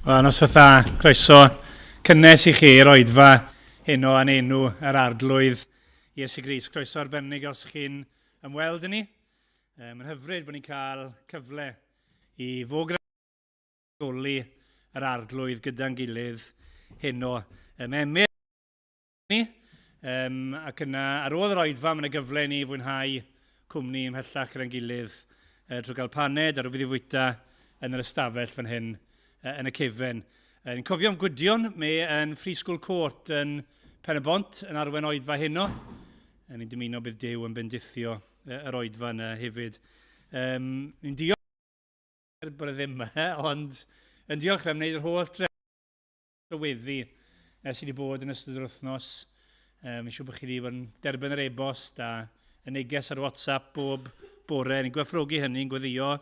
Wel, nos dda, croeso cynnes i chi roedfa heno a'n enw yr arglwydd Iesu Grist. Croeso arbennig os chi'n ymweld â ni. Mae'n hyfryd bod ni'n cael cyfle i fod yr arglwydd gyda'n gilydd heno. Emyr ni, ac yna ar ôl yr oedfa mae'n gyfle ni fwynhau cwmni ymhellach gyda'n gilydd drwy gael paned a rhywbeth i fwyta yn yr ystafell fan hyn yn y cefen. Ni'n cofio am Gwydion, me yn Ffrisgol Cwrt yn Pen y Bont yn arwen oedfa heno. Ni'n dymuno bydd Duw yn bendithio yr oedfa yna hefyd. Ni'n diolch bod e ddim yma, ond yn diolch am wneud yr holl dreweddi sydd wedi bod yn ystod yr wythnos. Mi'n siŵr bod chi wedi bod yn derbyn yr ebost a y neges ar WhatsApp bob bore. Ni'n gwerthfawrogi hynny'n gweddio.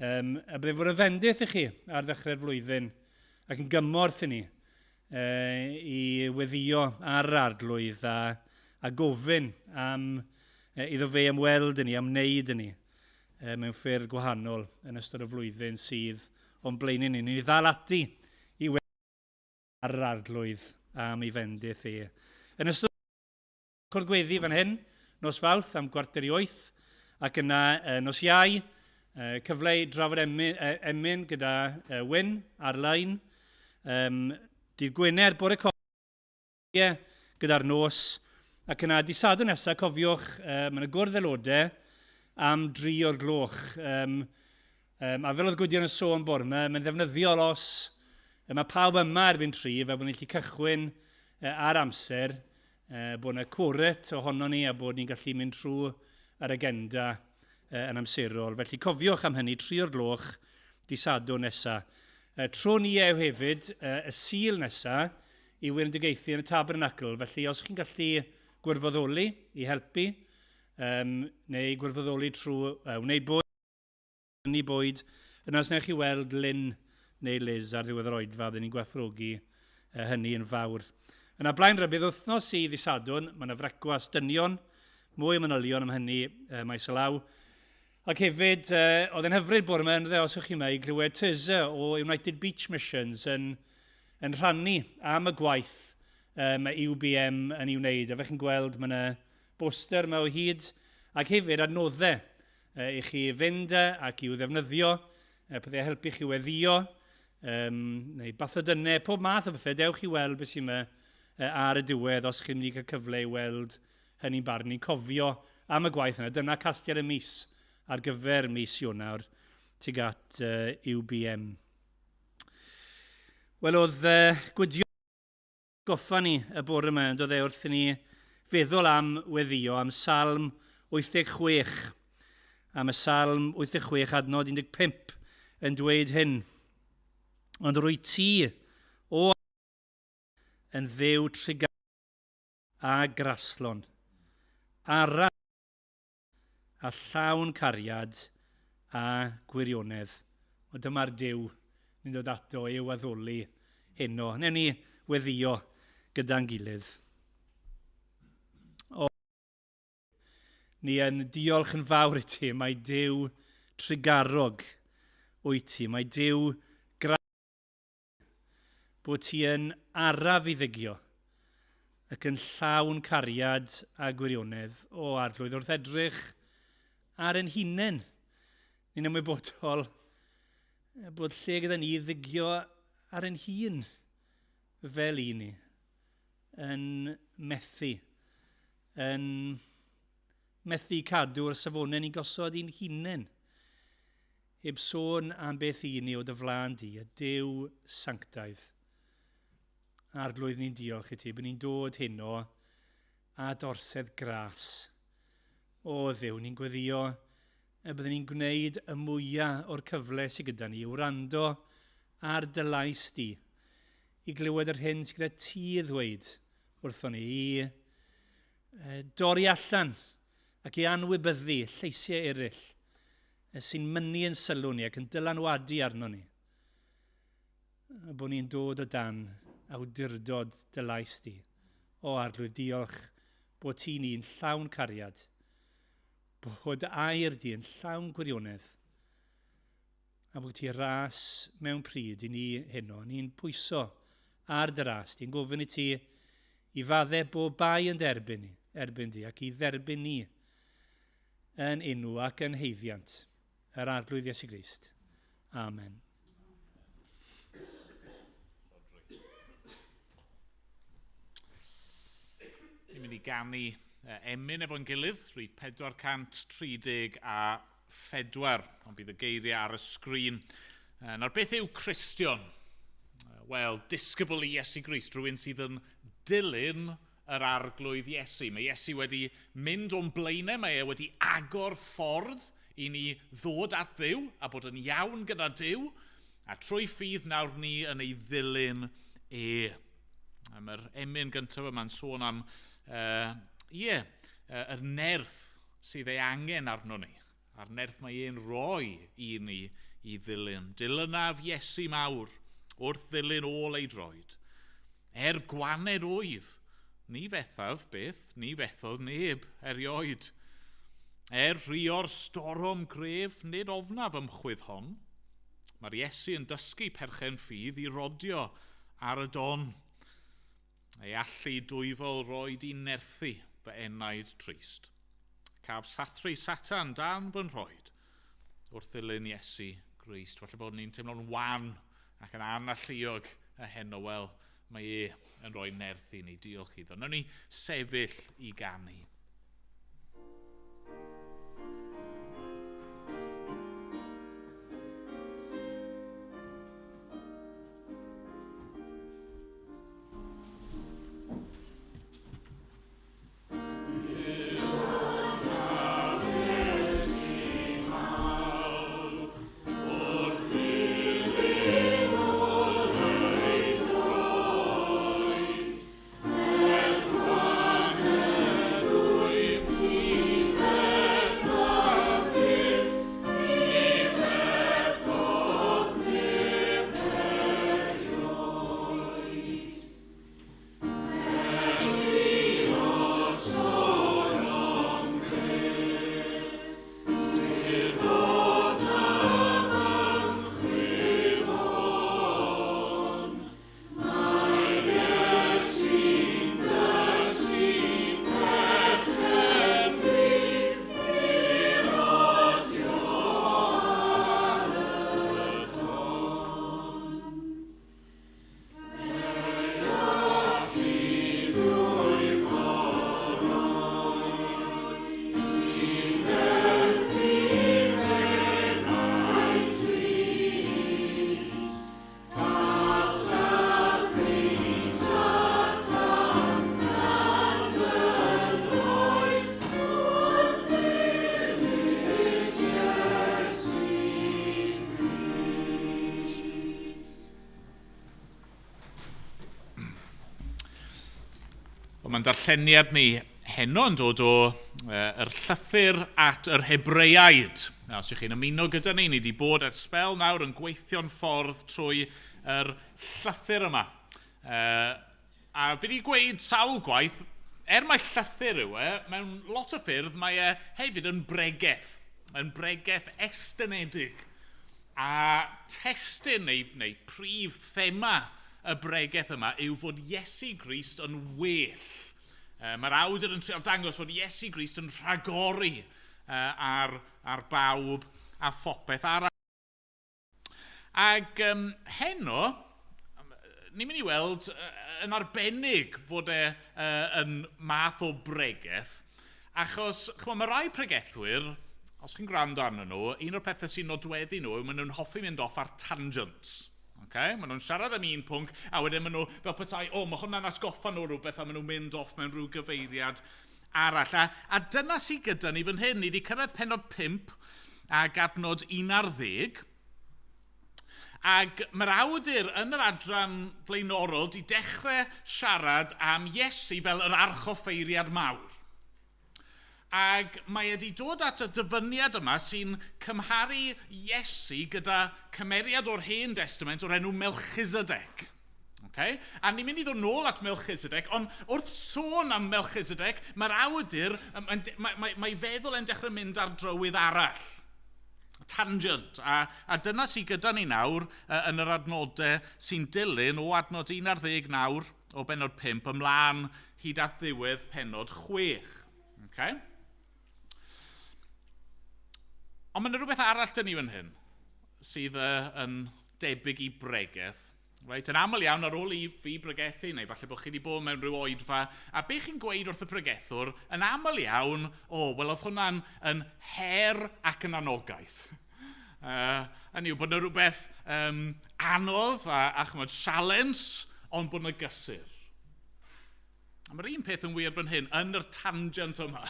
A byddai bod yn fendith i chi ar ddechrau'r flwyddyn ac yn gymorth i ni i weddio ar yr arglwydd a gofyn am iddo fe ymweld i ni, am wneud i ni mewn ffyrdd gwahanol yn ystod y flwyddyn sydd o'n blaenau ni. Ni'n ddal ati i weddio ar yr arglwydd am ei fendith e. Yn ystod cwrdd gweddi fan hyn, nos Fawrth am 7:45 ac yna nos Iau, cyfle i drafod emyn gyda Wyn ar-lein. Dydd Gwener bore cofio gyda'r nos. Ac yna dydd Sadwrn nesaf cofiwch mae'n gwrdd aelodau am 3:00 PM. A fel oedd Gwydion yn sôn bore yma, mae'n ddefnyddiol os mae pawb yma erbyn 3 fel bod ni'n gallu cychwyn ar amser, bod yna cwret ohono ni a bod ni'n gallu mynd trwy yr agenda yn amserol. Felly cofiwch am hynny 3:00 dydd Sadwrn nesaf. Tro ni hefyd y Sul nesaf i wirdygaethu yn y Tabernacl. Felly os chi'n gallu gwirfoddoli i helpu, neu gwirfoddoli trwy wneud bwyd, yna os wnewch chi weld Lynn neu Liz ar ddiwedd yr oedfa, byddwn ni'n gwerthfawrogi hynny yn fawr. Yna blaen rybydd wythnos i ddydd Sadwrn, mae yna frecwast dynion, mwy o manylion am hynny maes y law. Ac hefyd, oedd yn hyfryd bore yma, os ych chi yma, i glywed Tyza o United Beach Missions yn rhannu am y gwaith mae UBM yn ei wneud. A fe chi'n gweld, mae yna boster yma o hyd, ac hefyd adnoddau i chi fynd ac i'w ddefnyddio, byddai helpu chi weddio, neu bathodynau, pob math o bethau. Dewch i weld beth sy'n yma ar y diwedd os chi'n mynd i cael cyfle i weld hynny'n barn. Ni'n cofio am y gwaith yna. Dyna casgliad y mis ar gyfer mis Ionawr tuag at UBM. Wel, oedd Gwydion goffa ni y bore yma, doedd e wrth i ni feddwl am weddio, am Salm 86. Am y Salm 86 adnod 15 yn dweud hyn. Ond rwy ti, o yn ddew trigar a graslon, ara a llawn cariad a gwirionedd. O dyma'r Duw ni'n dod ato i'w addoli heno. Newn ni weddio gyda'n gilydd. Ni yn diolch yn fawr i ti. Mae Duw trigarog wyt ti. Mae Duw bod ti yn araf i ddygio ac yn llawn cariad a gwirionedd. O arglwydd wrth edrych ar ein hunain. Ni'n ymwybodol bod lle gyda ni ddigio ar ein hun fel i ni, yn methu cadw'r safonau ni'n gosod i'n hunain, heb sôn am beth i ni o dy flaen di, y Duw sanctaidd. Arglwydd ni'n diolch i ti, bod ni'n dod heno a dorsedd gras. O Dduw, ni'n gweddio byddwn ni'n gwneud y mwyaf o'r cyfle sydd gyda ni, i'w wrando ar dy lais di, i glywed yr hyn sydd gyda ti i ddweud wrthon ni, i dorri allan ac i anwybyddu lleisiau eraill sy'n mynnu yn sylw ni ac yn dylanwadu arno ni. A bod ni'n dod o dan awdurdod dy lais di. O arglwydd, diolch bod ti ni'n llawn cariad, bod air di yn llawn gwirionedd, a bod ti ras mewn pryd i ni heno. Ni'n pwyso ar dy ras. Ni'n gofyn i ti i faddau bob bai yn erbyn di ac i dderbyn ni yn enw ac yn heiddiant yr arglwydd Iesu Grist. Amen. Ni'n mynd i ganu emyn efo'n gilydd, rhif 434, ond bydd y geiriau ar y sgrin. Nawr beth yw Cristion? Wel, disgybl i Iesu Grist, rhywun sydd yn dilyn yr arglwydd Iesu. Mae Iesu wedi mynd o'n blaenau, mae e wedi agor ffordd i ni ddod at Dduw a bod yn iawn gyda Duw, a trwy ffydd nawr ni yn ei ddilyn e. Mae'r emyn gyntaf yma'n sôn am yr nerth sydd ei angen arno ni, a'r nerth mae e'n roi i ni i ddilyn. Dilynaf Iesu mawr, wrth ddilyn ôl ei droed. Gwaned wyf, ni fethaf beth, ni fethodd neb erioed. Rhio'r storom gref, nid ofnaf ymchwyd hon. Mae'r Iesu yn dysgu perchen ffydd i rodio ar y don. Ei allu dwyfol roed i nerthu fy enaid trist. Caf sathru Satan dan fy nhroed wrth ddilyn Iesu Grist. Falle bod ni'n teimlo'n wan ac yn analluog y heno. Wel, mae e yn rhoi nerth i ni. Diolch iddo. Nawr ni sefyll i ganu. Mae'n darlleniad ni heno yn dod o yr llythyr at yr Hebreaid. Os ych chi'n ymuno gyda ni, ni wedi bod ar sbel nawr yn gweithio'n ffordd trwy yr llythyr yma. A fi wedi gweud sawl gwaith, mae llythyr yw mewn lot o ffyrdd, mae e hefyd yn bregeth estynedig. A testyn neu prif thema y bregeth yma yw fod Iesu Grist yn well. Mae'r awdur yn trial dangos fod Iesu Grist yn rhagori ar bawb a phopeth arall. Ac heno, ni'n mynd i weld yn arbennig fod yn math o bregeth, achos mae rai pregethwyr, os chi'n gwrando arnyn nhw, un o'r pethau sy'n nodweddu nhw yw maen nhw'n hoffi mynd off ar tangents. Maen nhw'n siarad am un pwnc, a wedyn maen nhw fel petai, mae hwnna'n atgoffa nhw rhywbeth, a maen nhw'n mynd off mewn rhyw gyfeiriad arall. A dyna sy'n gyda ni fan hyn. Ni wedi cyrraedd pennod 5 ac adnod 11. Ac mae'r awdur yn yr adran flaenorol wedi dechrau siarad am Iesu fel yr archoffeiriad mawr. Ac mae wedi dod at y dyfyniad yma sy'n cymharu Iesu gyda cymeriad o'r Hen Testament o'r enw Melchizedek. A ni'n mynd i ddod nôl at Melchizedek, ond wrth sôn am Melchizedek, mae'r awdur, mae feddwl yn dechrau mynd ar drywydd arall. tangent. A dyna sy'n gyda ni nawr yn yr adnodau sy'n dilyn o adnod 11 nawr o benod 5 ymlaen hyd at ddiwedd penod 6. Okay? Ond mae yna rhywbeth arall dyn ni fan hyn sydd yn debyg i bregaeth. Right? Yn aml iawn ar ôl i fi bregethu, neu falle bod chi wedi bod mewn rhyw oedfa, a be chi'n gweud wrth y pregethwr, yn aml iawn, wel oedd hwnna'n yn her ac yn anogaeth. Hynny yw bod yna rhywbeth anodd a chymod sialens, ond bod yna gysur. Mae'r un peth yn wir fan hyn, yn yr tangent yma.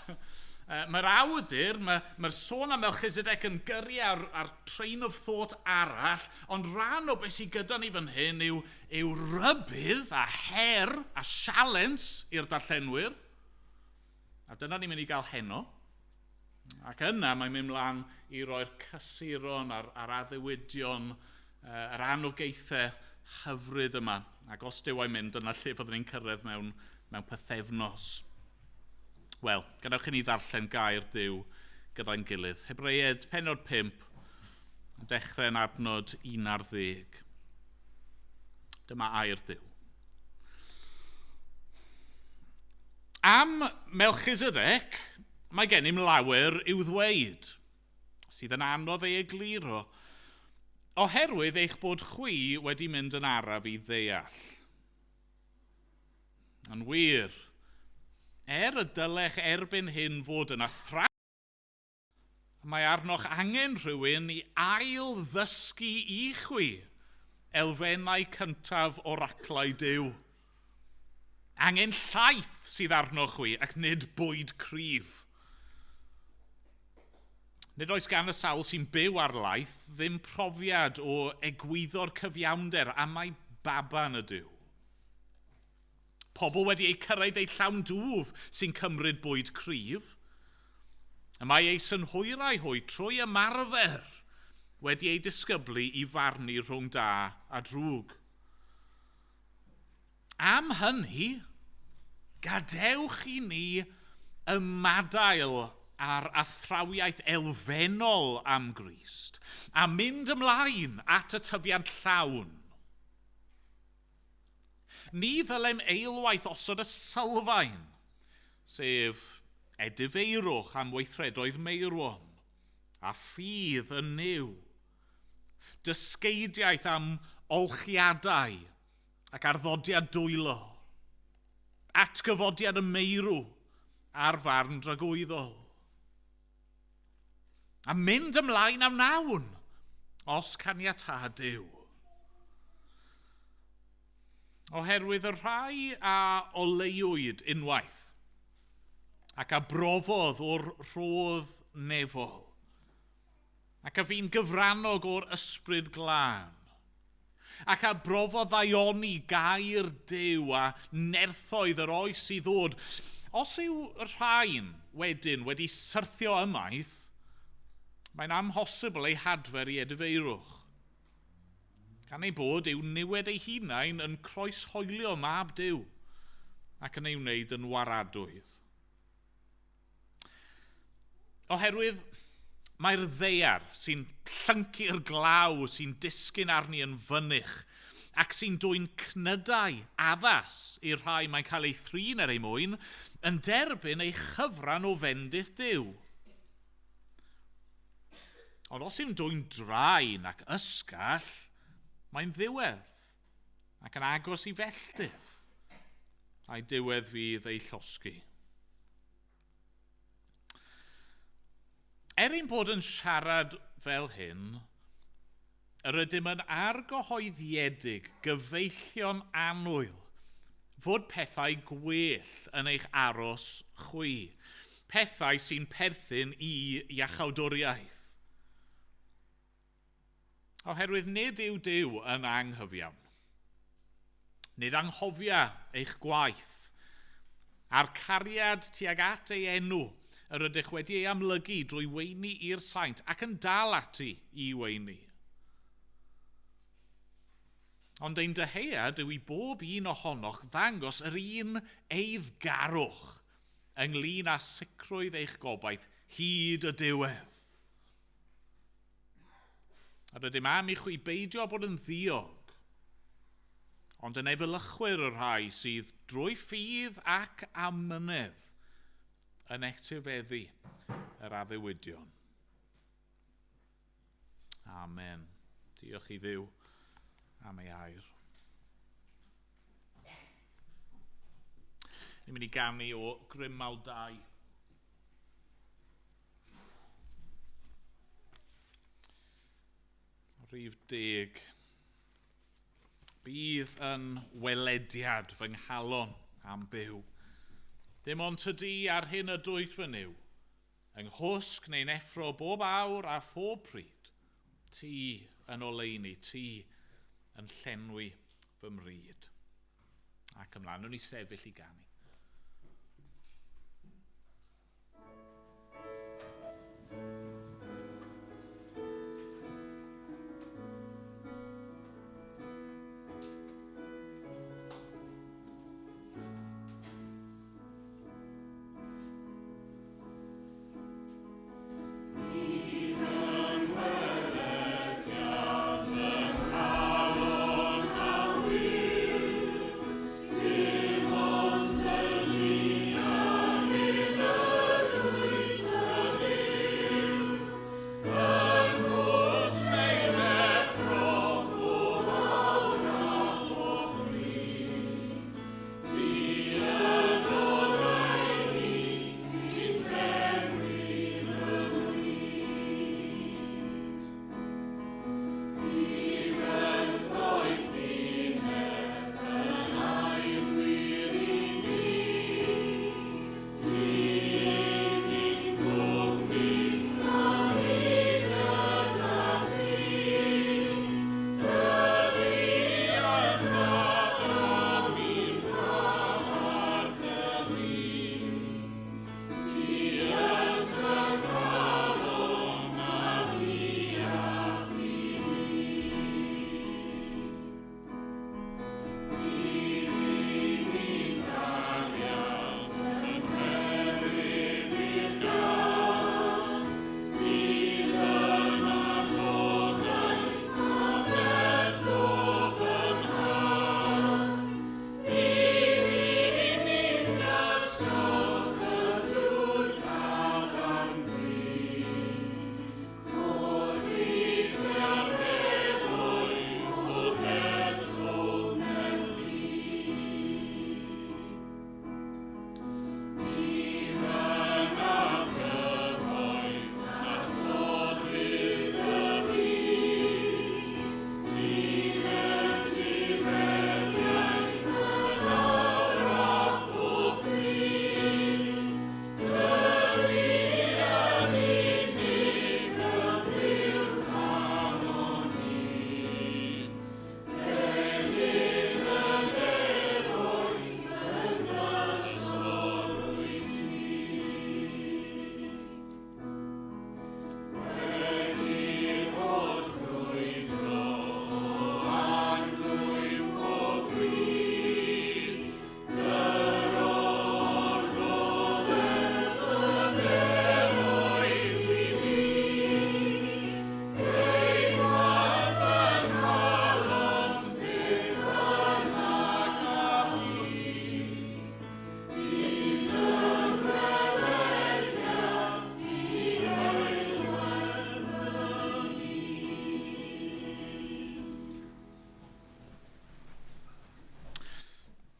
Mae'r awdur, mae'r sôn am Melchizedek yn gyrru ar train of thought arall, ond rhan o beth sydd gyda ni fan hyn yw rybydd a her a sialens i'r darllenwyr. A dyna ni'n mynd i gael heno. Ac yna mae'n mynd mlaen i roi'r cysuron a'r addewidion, yr anogaethau hyfryd yma. Ac os dyw a'i mynd, dyna lle fyddwn ni'n cyrraedd mewn pythefnos. Wel, gadewch i ni ddarllen gair Duw gyda'n gilydd. Hebreaid, penod 5, dechrau'n adnod 11. Dyma air Duw. Am Melchizedek, mae gennym lawer i'w ddweud, sydd yn anodd ei egluro, oherwydd eich bod chwi wedi mynd yn araf i ddeall. Yn wir, y dylech erbyn hyn fod yn athra, mae arnoch angen rhywun i ail ddysgu i chwi elfennau cyntaf oraclau Duw. Angen llaeth sydd arnoch chwi ac nid bwyd cryf. Nid oes gan y sawl sy'n byw ar laeth ddim profiad o egwyddo'r cyfiawnder a mae baban y Duw. Pobl wedi ei cyrraedd ei llawn dwf sy'n cymryd bwyd cryf. Y mae ei synhwyrau hwy trwy ymarfer wedi ei disgyblu i farnu rhwng da a drwg. Am hynny, gadewch i ni ymadael ar athrawiaeth elfennol am Grist a mynd ymlaen at y tyfiant llawn. Ni ddylem eilwaith osod y sylfaen, sef edifeirwch am weithredoedd meirwon, a ffydd yn niw, dysgeidiaeth am olchiadau ac arddodiad dwylo, atgyfodiad y meirw a'r farn dragwyddol. A mynd ymlaen am nawn, os caniatâd Duw. Oherwydd y rhai a oleuwyd unwaith, ac a brofodd o'r rhodd nefol, ac a fi'n gyfrannog o'r ysbryd glân, ac a brofodd ddaioni gair Duw a nerthoedd yr oes i ddod. Os yw y rhain wedyn wedi syrthio ymaith, mae'n amhosibl ei hadfer i edifeirwch. Gan ei bod yw niwed ei hunain yn croeshoelio mab Duw ac yn ei wneud yn waradwydd. Oherwydd mae'r ddeiar sy'n llyncu'r glaw sy'n disgyn arni yn fynych ac sy'n dwy'n cnydau addas i'r rhai mae'n cael ei thrin ar ei mwyn yn derbyn ei chyfran o fendith Duw. Ond os yw'n dwy'n draen ac ysgall, mae'n ddiwedd ac yn agos i felltith, a'i diwedd fydd ei llosgi. Ein bod yn siarad fel hyn, yr ydym yn argyhoeddiedig gyfeillion annwyl fod pethau gwell yn eich aros chwi, pethau sy'n perthyn i iachawdwriaeth. Oherwydd nid yw Duw yn anghyfiawn. Nid anghofia eich gwaith, a'r cariad tuag at ei enw yr ydych wedi ei amlygu drwy weini i'r saint ac yn dal ati i weini. Ond ein dyheuad yw i bob un ohonoch ddangos yr un eiddgarwch ynglŷn â sicrwydd eich gobaith hyd y diwedd. Nid yw'n A rydym am i chwi beidio bod yn ddiog, ond yn efelychwyr y rhai sydd drwy ffydd ac amynedd yn etifeddu yr addewidion. Amen. Diolch i Dduw am ei air. Ni'n mynd i ganu o Cwmpawd 2. Rhif 10. Bydd yn welediad fy nghalon am byw. Dim ond tydi ar hyn y dwyt fy niw, yng nghwsg neu'n effro bob awr a phob pryd, ti yn oleuni, ti yn llenwi fy mryd. Ac ymlaen, nhw'n ni sefyll i ganu.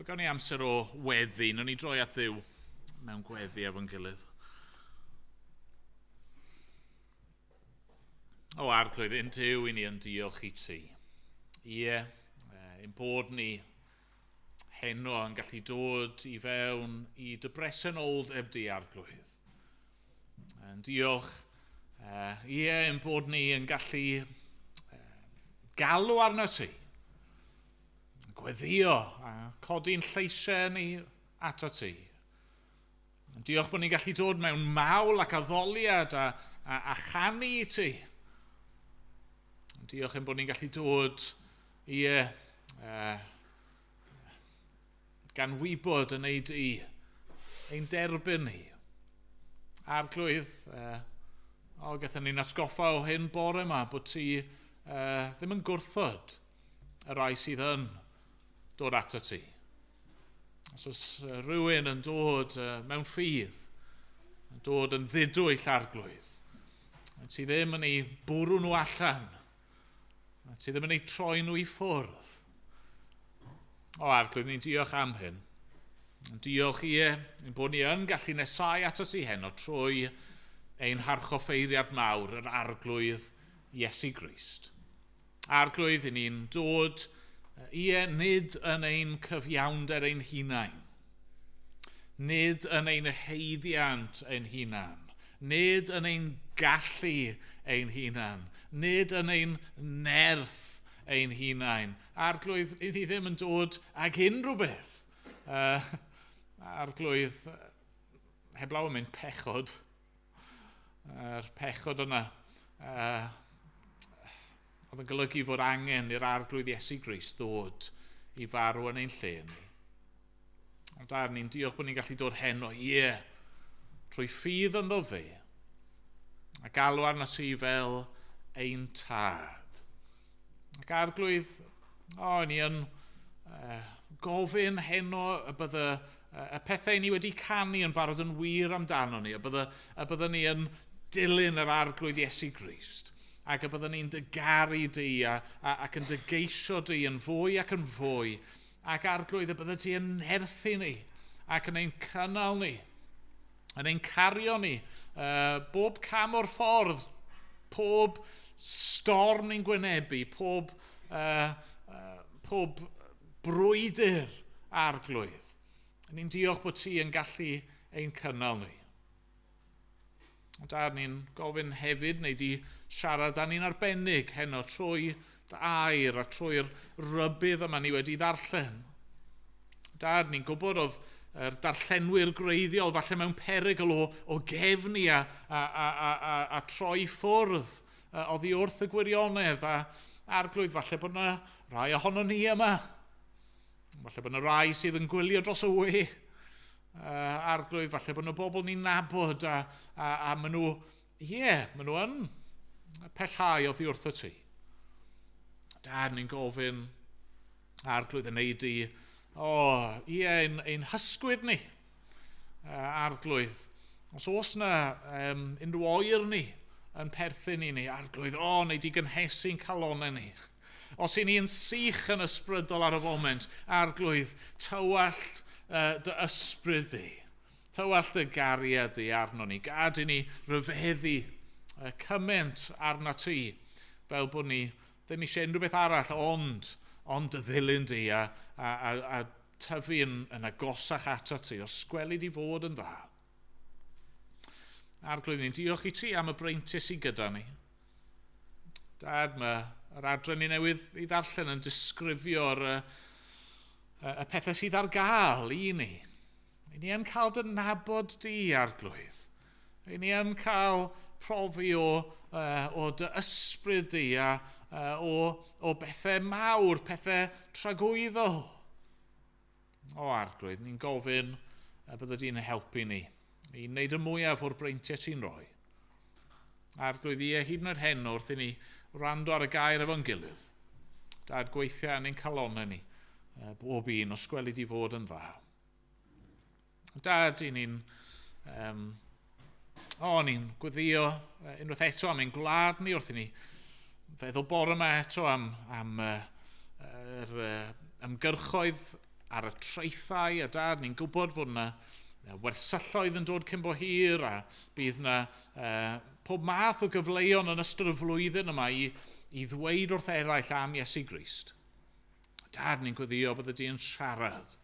Gawn ni amser o weddi. Nw'n ni droi at Dduw mewn gweddi efo'n gilydd. O arglwydd, un Duw i ni yn diolch i ti. Ie, ein bod ni heno yn gallu dod i fewn i dy bresenoldeb di arglwydd. Yn diolch, ein bod ni yn gallu galw arno ti. Gweddio a codi'n lleisiau ni ato ti. Diolch bod ni'n gallu dod mewn mawl ac addoliad a chanu i ti. Diolch bod ni'n gallu dod i gan wybod yn ei di ein derbyn ni. Arglwydd, gaethon ni'n atgoffa o hyn bore yma bod ti ddim yn gwrthod y rai sydd yn dod ato ti. Os oes rhywun yn dod mewn ffydd, yn dod yn ddidwyll arglwydd, ti ddim yn ei bwrw nhw allan, ti ddim yn ei troi nhw i ffwrdd. O arglwydd, ni'n diolch am hyn. Diolch ein bod ni yn gallu nesau ato ti heno trwy ein harchoffeiriad mawr, yr arglwydd Iesu Grist. Arglwydd, ni'n dod nid yn ein cyfiawnder ein hunain, nid yn ein heiddiant ein hunan, nid yn ein gallu ein hunan, nid yn ein nerth ein hunain. Arglwydd, ni ddim yn dod ag unrhyw beth. Arglwydd, heblaw yn mynd pechod. Yr pechod yna oedd yn golygu fod angen i'r arglwydd Iesu Grist ddod i farw yn ein lle ni. Ond dar ni'n diolch bod ni'n gallu dod heno, trwy ffydd ynddo fe, a galw arno si fel ein tad. Ac arglwydd, ni yn gofyn heno y bydde y pethau ni wedi canu yn barod yn wir amdano ni, a bydde ni yn dilyn yr arglwydd Iesu Grist, ac y bydde ni'n dygaru di ac yn dygeisio di yn fwy ac yn fwy, ac arglwydd y bydde ti yn nerthu ni ac yn ein cynnal ni, yn ein cario ni, bob cam o'r ffordd, pob storm ni'n gwynebu, pob brwydr arglwydd. Ni'n diolch bod ti yn gallu ein cynnal ni. Ond ni'n gofyn hefyd, neu di siarad â ni'n arbennig heno trwy dy air a trwy'r rybydd yma ni wedi ddarllen. Ni'n gwybod oedd yr darllenwyr greiddiol falle mewn perygl o gefni a troi ffwrdd oddi wrth y gwirionedd, a arglwydd falle bod yna rai ohono ni yma. Falle bod yna rai sydd yn gwylio dros y we. Arglwydd, falle bod yna bobl ni'n nabod a maen nhw, maen nhw yn pellhau oddi wrth y ti. Ni'n gofyn arglwydd yn neud i, ein hysgwyd ni, arglwydd. Os oes yna unrhyw oer ni yn perthyn i ni, arglwydd, neud i gynhesu'n calonau ni. Os i ni'n sych yn ysbrydol ar y foment, arglwydd, tywallt dy ysbryd di, tywallt dy gariad di arno ni, gad i ni ryfeddu cymaint arna ti, fel bod ni ddim eisiau unrhyw beth arall, ond dy ddilyn di a tyfu yn agosach ato ti, o sgweli di fod yn dda. Arglwydd, ni'n diolch i ti am y breintis i gyda ni. Dad, mae'r adran ni newydd i ddarllen yn disgrifio'r y pethau sydd ar gael i ni. I ni yn cael dy nabod di, arglwydd. I ni yn cael profi o dy ysbryd di o bethau mawr, pethau tragwyddol. Arglwydd, ni'n gofyn a bydde di'n helpu ni i wneud y mwyaf o'r breintiau ti'n rhoi. Arglwydd, hyd yn oed heno wrth i ni rando ar y gair efo'n gilydd. Dad, gweithio yn ein calonau ni, bob un o sgweli di fod yn dda. Dad, ni'n gweddio unwaith eto am ein gwlad ni wrth i ni feddwl bore yma eto am yr ymgyrchoedd ar y traethau, a dad, ni'n gwybod fod yna wersylloedd yn dod cyn bo hir, a bydd yna pob math o gyfleuon yn ystod y flwyddyn yma i ddweud wrth eraill am Iesu Grist. Dad, ni'n gweddio bydde di'n siarad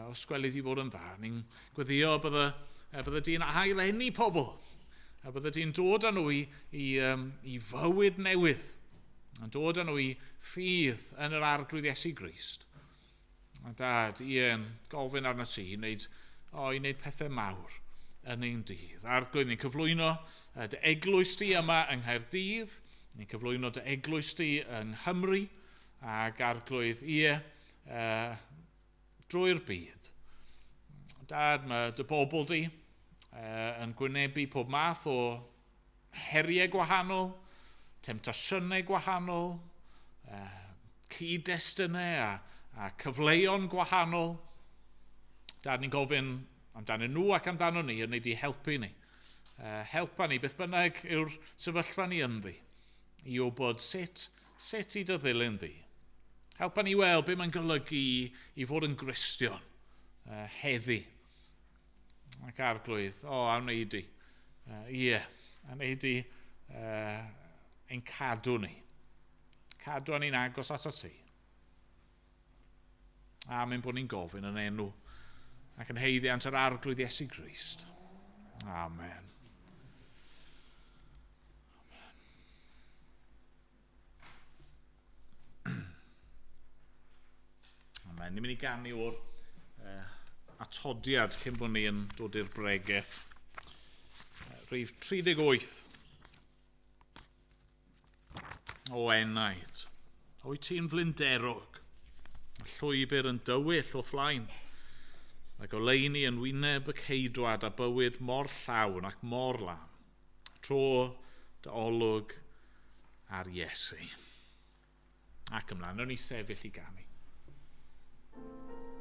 o sgweli di fod yn dda. Ni'n gweddio bydde di'n ailenni pobl, a bydde di'n dod â nhw i fywyd newydd, a dod â nhw i ffydd yn yr arglwydd Iesu Grist. A dad, gofyn arno ti i wneud pethau mawr yn ein dydd. Arglwydd, ni'n cyflwyno dy eglwys di yma yng Nghaerdydd, ni'n cyflwyno dy eglwys di yng Nghymru, ac arglwydd, drwy'r byd. Dad, mae dy bobl di yn gwynebu pob math o heriau gwahanol, temtasiynau gwahanol, cyd-destunau a cyfleuon gwahanol. Da ni'n gofyn amdano nhw ac amdano ni yn ei helpu ni. Helpa ni, beth bynnag yw'r sefyllfa ni ynddi, i wybod sut i dy ddilyn di. Helpa ni weld beth mae'n golygu i fod yn Gristion heddi. Ac arglwydd, a wneud i. A wneud i ein cadw ni. Cadw ni'n agos at ti. Amen bod ni'n gofyn yn enw ac yn heiddiant yr arglwydd Iesu Grist. Amen. Amen. Ni'n mynd i ganu o'r atodiad cyn bod ni yn dod i'r bregaeth. Rhif 38. O enaid. Wyt ti'n flinderog? Llwybr yn dywyll o fflaen. Ac oleuni yn wyneb y ceidwad a bywyd mor llawn ac mor lam. Tro dy olwg ar Iesu. Ac ymlaen, nhw'n ni sefyll i ganu. I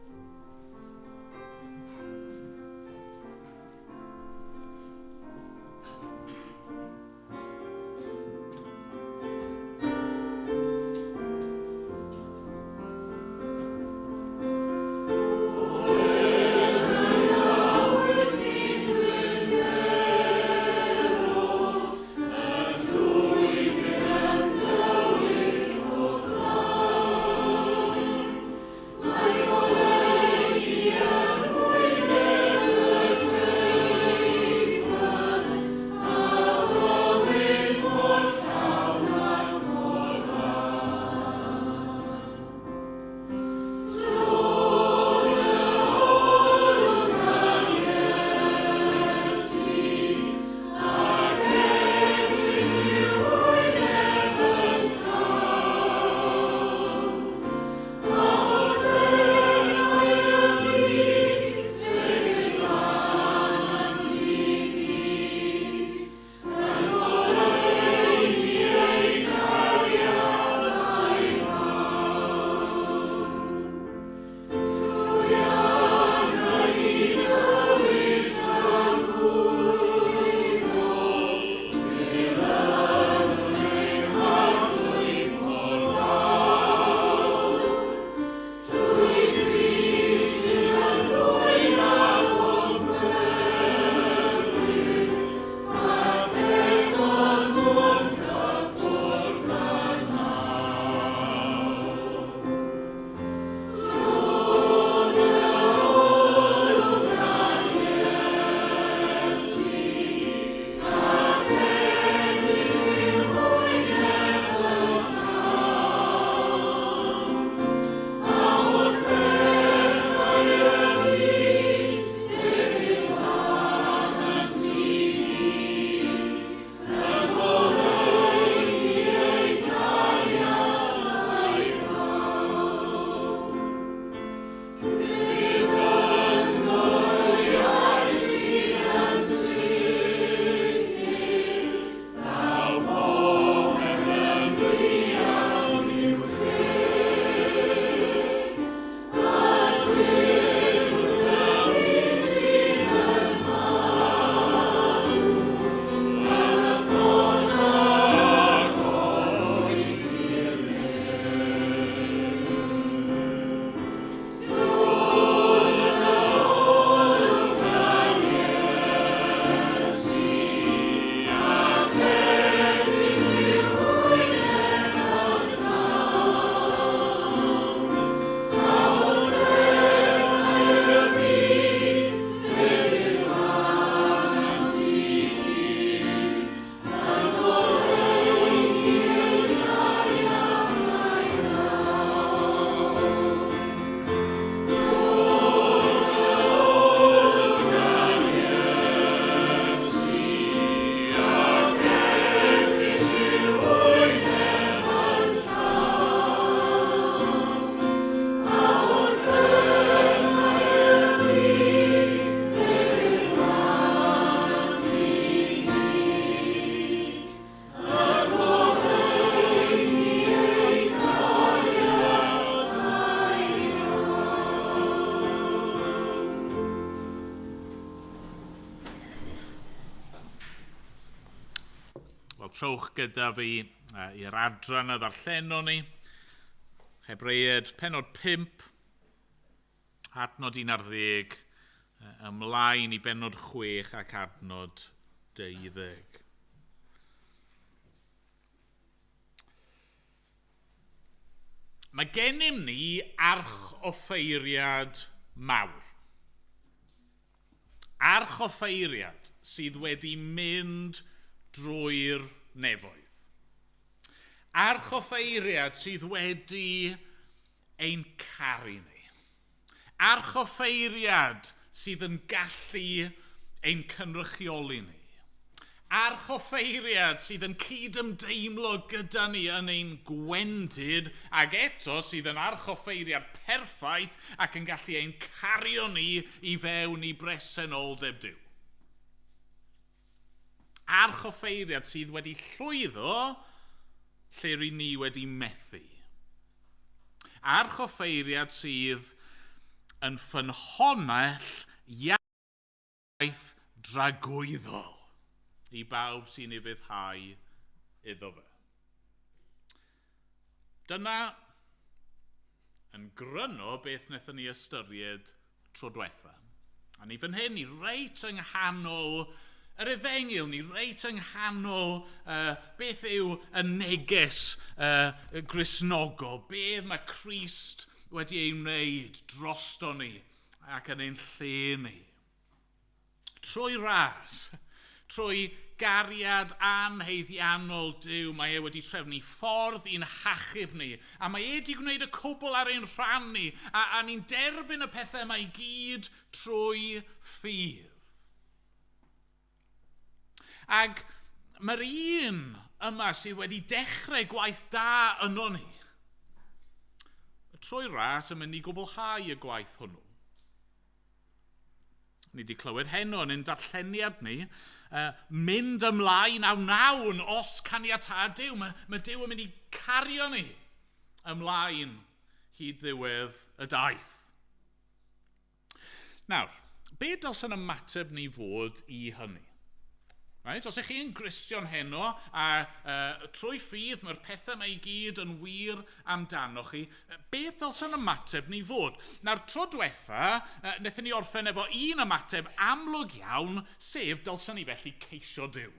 Wel, trowch gyda fi i'r adran y ddarllenon ni. Hebreaid, pennod 5, adnod 11, ymlaen i bennod 6 ac adnod 12. Mae gennym ni archoffeiriad mawr. Archoffeiriad sydd wedi mynd drwy'r nefoedd. Archoffeiriad sydd wedi ein caru ni. Archoffeiriad sydd yn gallu ein cynrychioli ni. Archoffeiriad sydd yn cydymdeimlo gyda ni yn ein gwendid ac eto sydd yn archoffeiriad perffaith ac yn gallu ein cario ni i fewn i bresenoldeb Duw. Archoffeiriad sydd wedi llwyddo lle rydyn ni wedi methu. Archoffeiriad sydd yn ffynhonnell iaith dragwyddol i bawb sy'n ei fyddhau iddo fe. Dyna yn gryno beth wnaethon ni ystyried tro diwetha. A ni fan hyn, ni reit yng nghanol yr efengil, ni reit yng nghanol beth yw y neges Gristnogol, beth mae Crist wedi ei wneud drosto ni ac yn ein lle ni. Trwy ras, trwy gariad anheiddiannol Duw, mae e wedi trefnu ffordd i'n hachub ni, a mae e wedi gwneud y cwbl ar ein rhan ni, a ni'n derbyn y pethau mae i gyd trwy ffydd. Ac mae'r un yma sydd wedi dechrau gwaith da yno ni. Trwy ras yn mynd i gwblhau y gwaith hwnnw. Ni wedi clywed heno yn ein darlleniad ni, mynd ymlaen a wnawn os caniatâd Duw. Mae Duw yn mynd i cario ni ymlaen hyd ddiwedd y daith. Nawr, be dylsyn ymateb ni fod i hynny? Right? Os ych chi'n Gristion heno, a trwy ffydd mae'r pethau mae i gyd yn wir amdano chi, beth dylsyn ymateb ni fod? Nawr, tro diwetha, wnaethon ni orffen efo un ymateb amlwg iawn, sef dylsyn ni felly ceisio Duw.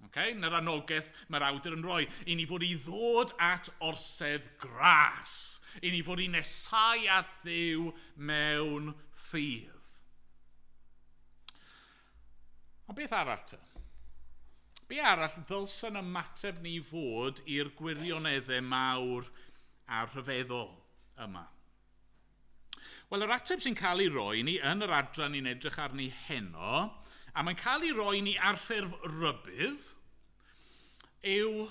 Okay? Na'r anogaeth mae'r awdur yn rhoi, i ni fod i ddod at orsedd gras, i ni fod i nesau at Dduw mewn ffydd. Ond beth arall te? Be arall ddylsyn ymateb ni fod i'r gwirioneddau mawr a rhyfeddol yma? Wel, yr ateb sy'n cael ei roi ni yn yr adran ni'n edrych arni heno, a mae'n cael ei roi ni ar ffurf rybydd, yw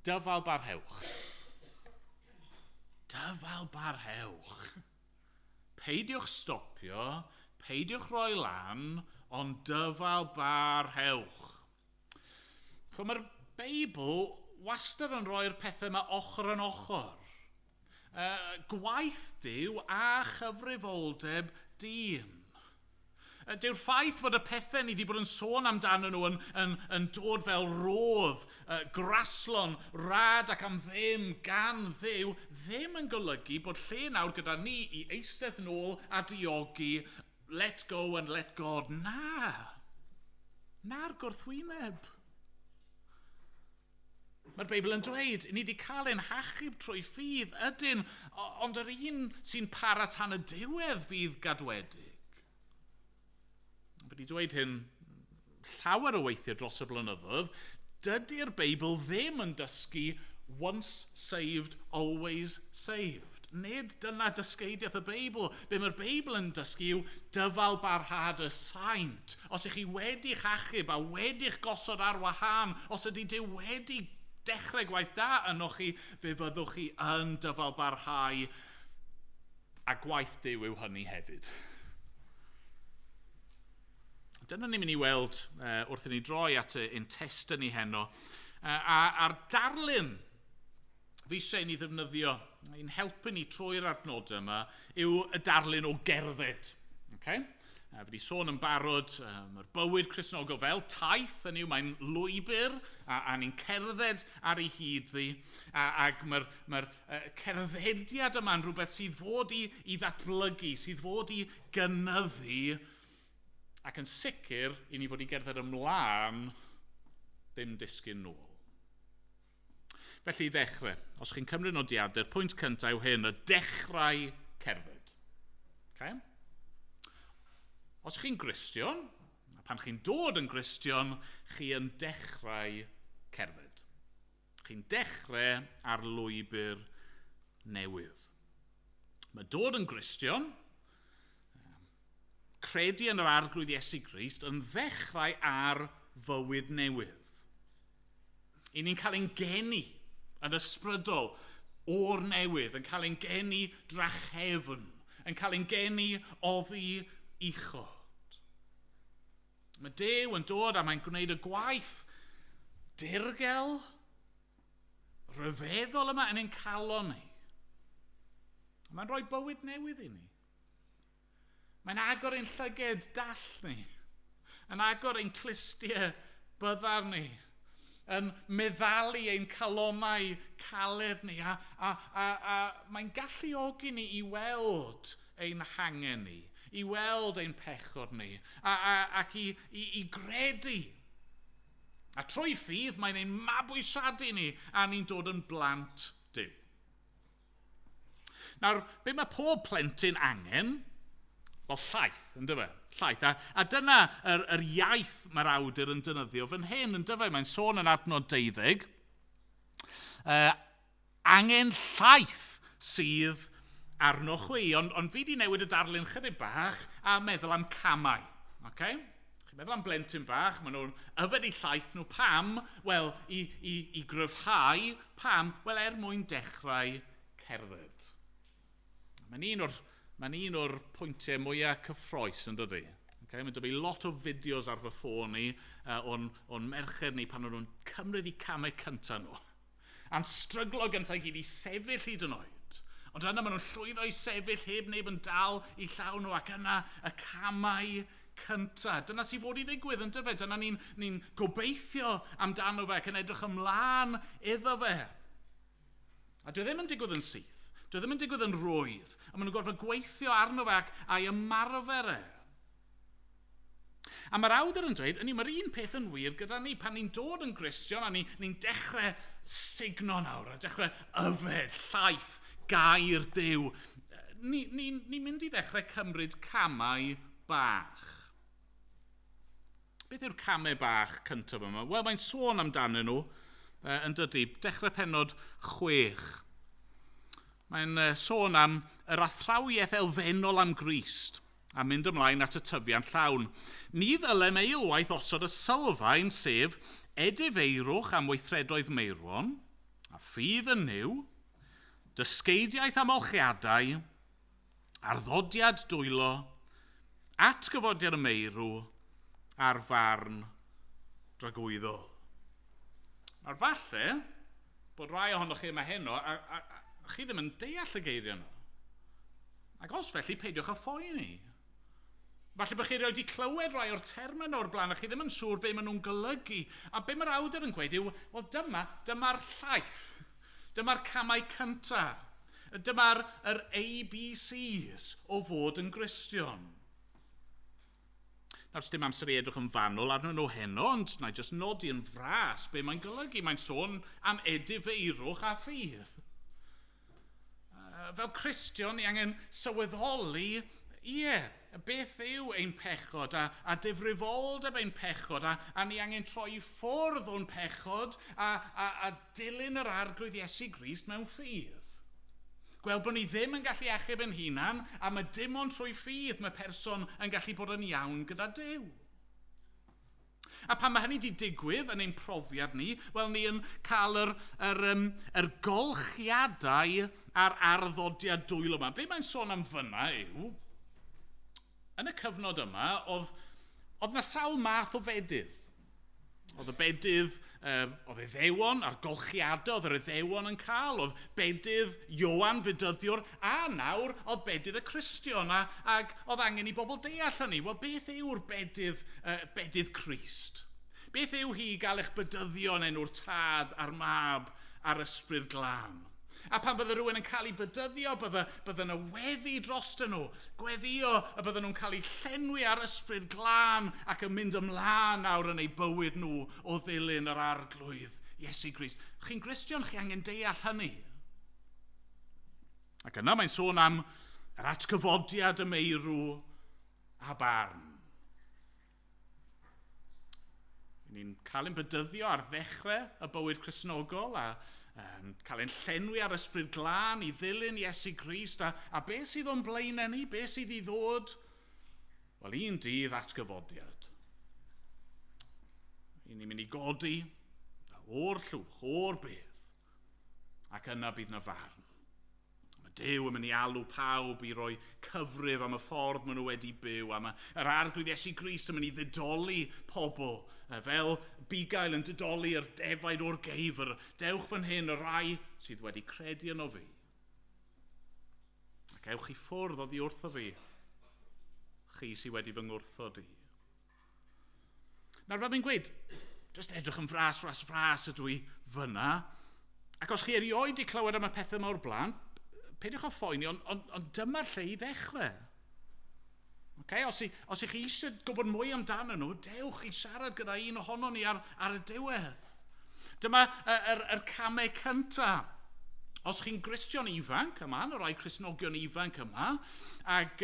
dyfal barhewch. Dyfal barhewch. Peidiwch stopio, peidiwch roi lan, ond dyfal barhewch. Mae'r Beibl wastad yn rhoi'r pethau yma ochr yn ochr. Gwaith Duw a chyfrifoldeb dyn. Dyw'r ffaith fod y pethau ni wedi bod yn sôn amdano nhw yn dod fel rodd, graslon, rad ac am ddim gan Dduw, ddim yn golygu bod lle nawr gyda ni i eistedd nôl a diogi, let go and let God. Na. Na'r gwrthwyneb. Mae'r Beibl yn dweud, ni wedi cael ein hachub trwy ffydd, ydyn, ond yr un sy'n para tan y diwedd fydd gadwedig. Wedi dweud hyn llawer o weithiau dros y blynyddoedd, dydy'r Beibl ddim yn dysgu once saved, always saved. Nid dyna dysgeidiaeth y Beibl. Be mae'r Beibl yn dysgu yw dyfal barhad y saint. Os ych chi wedi'ch achub a wedi'ch gosod ar wahân, os ydy Duw wedi dechrau gwaith da yno chi, fe fyddwch chi yn dyfal barhau, a gwaith Duw yw hynny hefyd. Dyna ni'n mynd i weld wrth i ni droi at ein testyn ni heno. A'r darlun fi eisiau ni ddefnyddio, ein helpu ni trwy'r adnodau yma, yw y darlun o gerdded. Okay? Fe wedi sôn yn barod, mae'r bywyd Cristnogol fel taith, hynny yw mae'n lwybr, a ni'n cerdded ar ei hyd ddi, ac mae'r cerddediad yma'n rhywbeth sydd fod i ddatblygu, sydd fod i gynyddu, ac yn sicr i ni fod i gerdded ymlaen, ddim disgyn nôl. Felly i ddechrau, os chi'n cymryd nodiadau'r pwynt cyntaf yw hyn, y dechrau cerdded. Okay? Os chi'n Gristion, a pan chi'n dod yn Gristion, chi yn dechrau cerdded. Chi'n dechrau ar lwybr newydd. Mae dod yn Gristion, credu yn yr arglwydd Iesu Grist, yn ddechrau ar fywyd newydd. I ni'n cael ein geni yn ysbrydol o'r newydd, yn cael ein geni drachefn, yn cael ein geni oddi uchod. Mae Duw yn dod a mae'n gwneud y gwaith dirgel, rhyfeddol yma yn ein calon ni. Mae'n rhoi bywyd newydd i ni. Mae'n agor ein llyged dall ni, yn agor ein clustiau byddar ni, yn meddalu ein calonau caled ni, a mae'n galluogi ni i weld ein hangen ni, i weld ein pechod ni, ac i gredu. A trwy ffydd, mae'n ein mabwysadu ni, a ni'n dod yn blant Duw. Nawr, be mae pob plentyn angen? Wel, llaeth, yn dyfa? Llaeth. A dyna yr iaith mae'r awdur yn dynyddio fan hyn, yn dyfa? Mae'n sôn yn adnod 12. Angen llaeth sydd arno chwi. Ond fi di newid y darlun chydig bach a meddwl am camau. Okay? Chi'n meddwl am blentyn bach, maen nhw'n yfed eu llaeth nhw. Pam? Wel, i gryfhau. Pam? Wel, mwyn dechrau cerdded. Mae'n un o'r pwyntiau mwyaf cyffroes yn dydi. Okay? Mae'n dyfu lot o fideos ar fy ffôn ni o'n merched ni pan nhw'n cymryd i camau cyntaf nhw. A'n stryglo gyntaf gyd i sefyll hyd yn oed. Ond yna maen nhw'n llwyddo i sefyll heb neb yn dal i llaw nhw ac yna y camau cyntaf. Dyna sy'n fod i ddigwydd yn dyfed. Dyna ni'n gobeithio amdano fe ac yn edrych ymlaen iddo fe. A dwi ddim yn digwydd yn syth. Dwi ddim yn digwydd yn rwydd. A maen nhw'n gorfod gweithio arno fe a'i ymarfer e. A mae'r awdur yn dweud, mae'r un peth yn wir gyda ni. Pan ni'n dod yn Gristion a ni'n dechrau signo nawr, a dechrau yfed, llaeth, gair Duw, ni'n mynd i ddechrau cymryd camau bach. Beth yw'r camau bach cyntaf yma? Wel, mae'n sôn amdanyn nhw yn dydi. Dechrau pennod 6. Mae'n sôn am yr athrawiaeth elfennol am Grist a mynd ymlaen at y tyfiant llawn. Ni ddylem eilwaith osod y sylfaen sef edifeirwch am weithredoedd meirwon, a ffydd yn niw, dysgeidiaeth am olchiadau, arddodiad dwylo, atgyfodiad y meirw, a'r farn dragwyddol. Nawr falle bod rai ohonoch chi yma heno, a chi ddim yn deall y geiriau nhw. Ac os felly, peidiwch â phoeni. Falle bod chi wedi clywed rai o'r termau o'r blaen, a chi ddim yn siŵr be maen nhw'n golygu. A be mae'r awdur yn gweud yw, wel dyma'r llaeth. Dyma'r camau cyntaf. Dyma'r ABCs o fod yn Gristion. Nawr, dim amser i edrych yn fanwl arnyn nhw heno, ond na i jyst nodi yn fras be mae'n golygu. Mae'n sôn am edifeirwch a ffydd. Fel Cristion, ni angen sylweddoli, beth yw ein pechod a difrifoldeb ein pechod a ni angen troi ffwrdd o'n pechod a dilyn yr arglwydd Iesu Grist mewn ffydd. Gweld bod ni ddim yn gallu achub yn hunan a mae dim ond trwy ffydd mae person yn gallu bod yn iawn gyda Duw. A pan mae hynny wedi digwydd yn ein profiad ni, wel ni yn cael yr golchiadau a'r arddodiad dwylo yma. Be mae'n sôn am fyna yw, yn y cyfnod yma, oedd na sawl math o fedydd. Oedd y bedydd oedd Iddewon a'r golchiadau oedd yr Iddewon yn cael, oedd bedydd Ioan fydyddiwr, a nawr oedd bedydd y Cristion, ac oedd angen i bobl deall hynny. Wel, beth yw'r bedydd Crist? Beth yw hi gael eich bedyddio'n enw'r tad a'r mab a'r ysbryd glân? A pan bydde rhywun yn cael ei bedyddio, bydde yna weddi drostyn nhw. Gweddio y bydde nhw'n cael ei llenwi ar ysbryd glân ac yn mynd ymlaen nawr yn ei bywyd nhw o ddilyn yr arglwydd Iesu Grist. Chi'n Gristion, chi angen deall hynny. Ac yna mae'n sôn am yr atgyfodiad y meirw a barn. Ni'n cael ein bedyddio ar ddechrau y bywyd Cristnogol a cael ein llenwi ar ysbryd glân i ddilyn Iesu Grist, a beth sydd o'n blaen ni, beth sydd i ddod? Wel, un dydd atgyfodiad. Ni'n mynd i godi o'r llwch, o'r bedd, ac yna bydd na farn. Mae Duw yn mynd i alw pawb i roi cyfrif am y ffordd maen nhw wedi byw, a mae yr arglwydd Iesu Grist yn mynd i ddidoli pobl, fel bugail yn didoli'r defaid o'r geifr. Dewch fan hyn y rai sydd wedi credu yno fi. Ac ewch i ffwrdd oddi wrtho fi, chi sydd wedi fy ngwrthod i. Nawr fel fi'n gweud, jyst edrych yn fras ydw i fyna, ac os chi erioed i clywed am y pethau mawr blaen, peidiwch o phoeni, ond dyma'r lle i ddechrau. Okay? Os ych chi eisiau gwybod mwy amdano nhw, dewch i siarad gyda un ohono ni ar y diwedd. Dyma yr camau cyntaf. Os chi'n Gristion ifanc yma, y rai Cristnogion ifanc yma, ac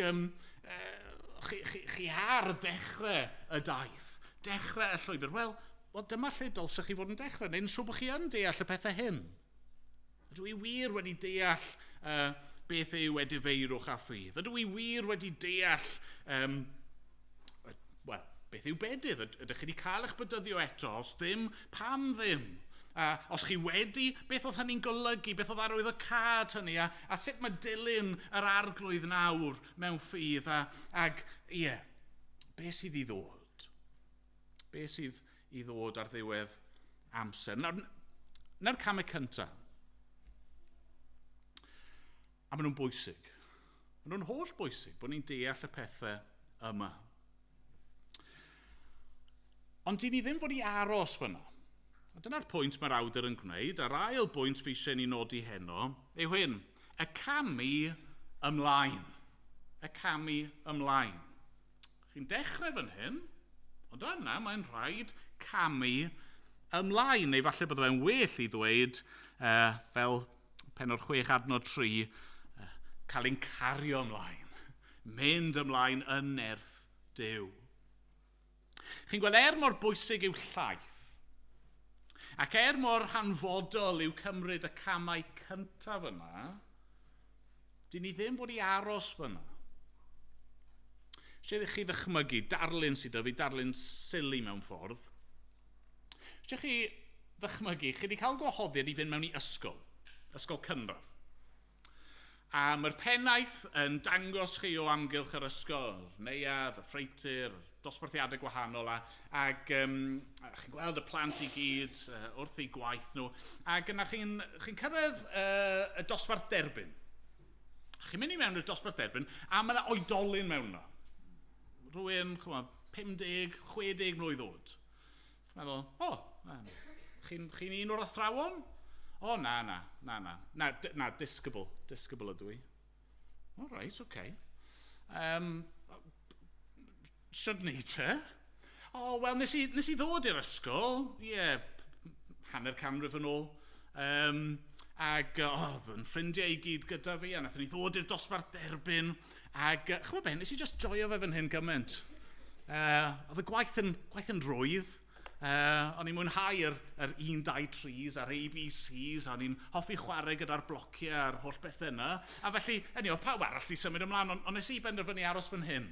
chi ar ddechrau y daith, dechrau y llwybr, wel, dyma lle dylsech chi fod yn dechrau, neu'n siŵr bod chi yn deall y pethau hyn. Ydw i wir wedi deall beth yw edifeirwch a ffydd? Ydw i wir wedi deall beth yw bedydd? Ydych chi wedi cael eich bedyddio eto? Os ddim, pam ddim? Os chi wedi, beth oedd hynny'n golygu? Beth oedd arwydd y cad hynny? A sut mae dilyn yr arglwydd nawr mewn ffydd? Beth sydd i ddod? Beth sydd i ddod ar ddiwedd amser? Nawr camau cyntaf. A maen nhw'n bwysig. Maen nhw'n holl bwysig bod ni'n deall y pethau yma. Ond dyn ni ddim fod i aros fyna. A dyna'r pwynt mae'r awdur yn gwneud. A'r ail bwynt fi eisiau ni nodi heno yw hyn. Y camu ymlaen. Y camu ymlaen. Chi'n dechrau fan hyn, ond yna mae'n rhaid camu ymlaen. Neu falle bydde fe'n well i ddweud, fel pen o'r 6:3, cael ein cario ymlaen, mynd ymlaen yn nerth Duw. Chi'n gweld mor bwysig yw llaeth, ac mor hanfodol yw cymryd y camau cyntaf yna, dyn ni ddim fod i aros fyna. Eisiau chi ddychmygu darlun sydd fi, darlun sili mewn ffordd. Eisiau chi ddychmygu, chi wedi cael gwahoddiad i fynd mewn i ysgol cynradd. A mae'r pennaeth yn dangos chi o amgylch yr ysgol, neuadd, y ffreitur, dosbarthiadau gwahanol, ac chi'n gweld y plant i gyd wrth eu gwaith nhw, ac yna chi'n cyrraedd y dosbarth derbyn. Chi'n mynd i mewn i'r dosbarth derbyn, a mae yna oedolyn mewn yna. Rwy'n 50, 60 mlwydd oed. Chi'n meddwl, chi'n un o'r athrawon? Na, disgybl ydw i. All right, okay. Siwr ni te? Wel, nes i ddod i'r ysgol, hanner canrif yn ôl, ac oedd yn ffrindiau i gyd gyda fi, a nath ni ddod i'r dosbarth derbyn, ac chymod ben, nes i just joio fe fan hyn gymaint. Oedd y gwaith yn rwydd, o'n i'n mwynhau yr 1, 2, 3s a'r ABCs, o'n i'n hoffi chwarae gyda'r blociau a'r holl bethau yna, a felly, oedd pawb arall i symud ymlaen, ond nes i benderfynu aros fan hyn.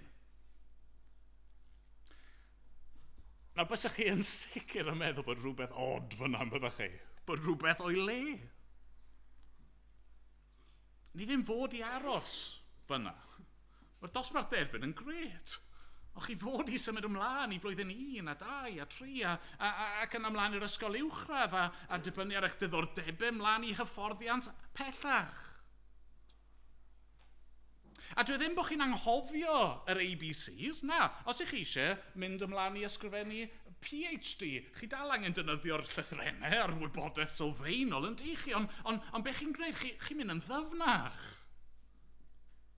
Nawr, bysach chi yn sicr yn meddwl bod rhywbeth od fyna, byddach chi? Bod rhywbeth o'i le? Ni ddim fod i aros fyna. Mae'r dosbarth derbyn yn gret. Ond chi fod i symud ymlaen i flwyddyn 1 a 2 a 3 ac yn ymlaen i'r ysgol uwchradd a dibynnu ar eich diddordebau ymlaen i hyfforddiant pellach. A dwi ddim bod chi'n anghofio yr ABCs, na, os ych chi eisiau mynd ymlaen i ysgrifennu PhD, chi dal angen defnyddio'r llythrennau a'r wybodaeth sylfaenol yn di chi, ond beth chi'n gwneud, chi'n mynd yn ddyfnach.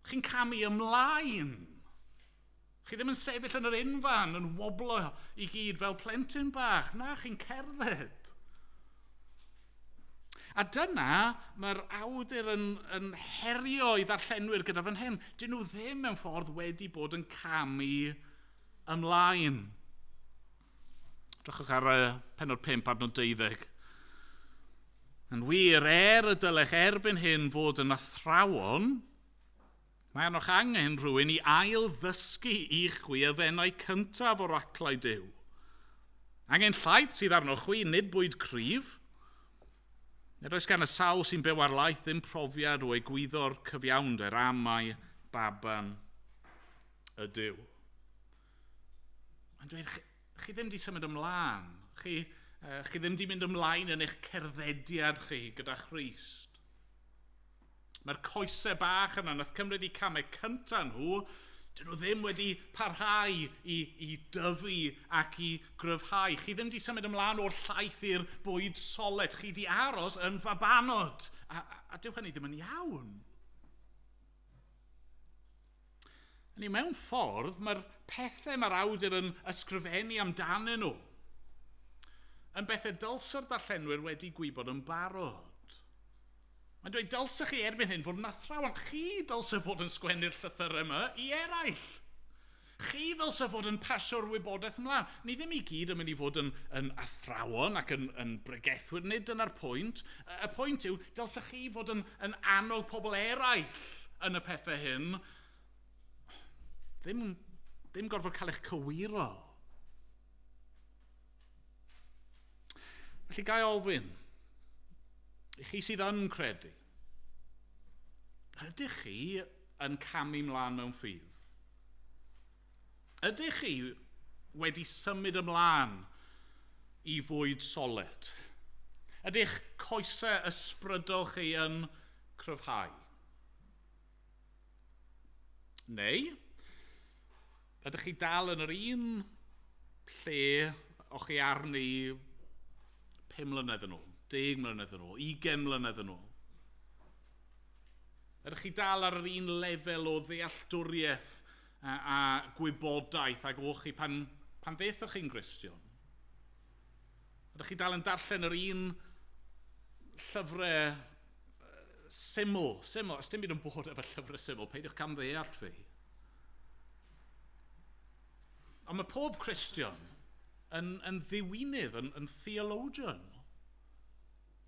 Chi'n camu ymlaen. Chi ddim yn sefyll yn yr unfan yn woblo i gyd fel plentyn bach, na, chi'n cerdded. A dyna mae'r awdur yn herio i ddarllenwyr gyda fan hyn. Dyn nhw ddim mewn ffordd wedi bod yn camu ymlaen. Drychwch ar penod 5 adnod 12. Yn wir, y dylech erbyn hyn fod yn athrawon, mae arnoch angen rhywun i ail ddysgu i'ch chwi elfennau cyntaf o'r aclau Duw. Angen llaeth sydd arnoch chwi, nid bwyd cryf. Nid oes gan y sawl sy'n byw ar laeth ddim profiad o egwyddo'r cyfiawnder amau baban y Duw. Mae'n dweud, chi ddim di symud ymlaen. Chi ddim di mynd ymlaen yn eich cerddediad chi gyda Christ. Mae'r coesau bach yna nath cymryd i camau cyntaf nhw, dyn nhw ddim wedi parhau i dyfu ac i gryfhau. Chi ddim di symud ymlaen o'r llaeth i'r bwyd soled. Chi di aros yn fabanod. A dyw hynny ddim yn iawn. Hynny mewn ffordd, mae'r pethau mae'r awdur yn ysgrifennu amdanyn nhw yn bethau dylse'r darllenwyr wedi gwybod yn barod. Mae'n dweud, dylsech chi erbyn hyn fod yn athrawon. Chi dylsech fod yn sgwennu'r llythyr yma i eraill. Chi dylsech fod yn pasio'r wybodaeth ymlaen. Ni ddim i gyd yn mynd i fod yn athrawon ac yn bregethwyr, nid dyna'r pwynt. Y pwynt yw, dylsech chi fod yn annog pobl eraill yn y pethau hyn. Ddim gorfod cael eich cywiro. Felly gai ofyn, i chi sydd yn credu, ydych chi yn camu mlaen mewn ffydd? Ydych chi wedi symud ymlaen i fwyd solid? Ydych coesau ysbrydol chi yn cryfhau? Neu, ydych chi dal yn yr un lle o'ch chi arni 5 mlynedd yn ôl? 10 mlynedd yn ôl, 20 mlynedd yn ôl. Ydych chi dal ar yr un lefel o ddealltwriaeth a gwybodaeth ag o'ch chi pan ddethoch chi'n Gristion? Ydych chi dal yn darllen yr un llyfrau syml? Os dim byd yn bod efo llyfrau syml, peidiwch cam ddeall fi. Ond mae pob Cristion yn ddiwynydd, yn theologian.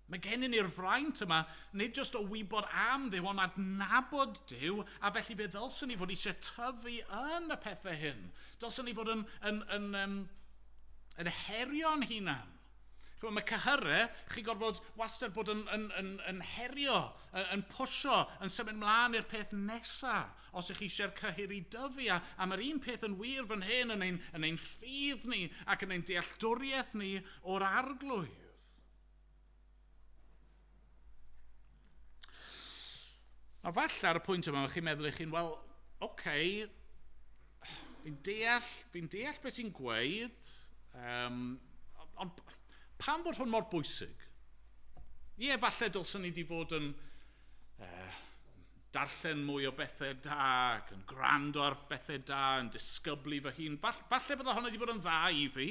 Mae gennym ni'r fraint yma, nid jyst o wybod am Dduw, ond adnabod Duw, a felly fe ddylsyn ni fod eisiau tyfu yn y pethau hyn. Dylsyn ni fod yn herio'n hunan. Mae cyhyrau, chi gorfod wastad bod yn herio, yn pwsio, yn symud mlaen i'r peth nesaf, os ych chi eisiau'r cyhyr i dyfu. A mae'r un peth yn wir fan hyn yn ein ffydd ni ac yn ein dealltwriaeth ni o'r arglwydd. A falle ar y pwynt yma, chi'n meddwl eich chi'n, wel, fi'n deall beth sy'n gweud, ond pam bod hwn mor bwysig? Falle dylsyn ni wedi fod yn darllen mwy o bethau da, ac yn gwrando ar bethau da, yn disgyblu fy hun. Falle bydda hwnna wedi bod yn dda i fi,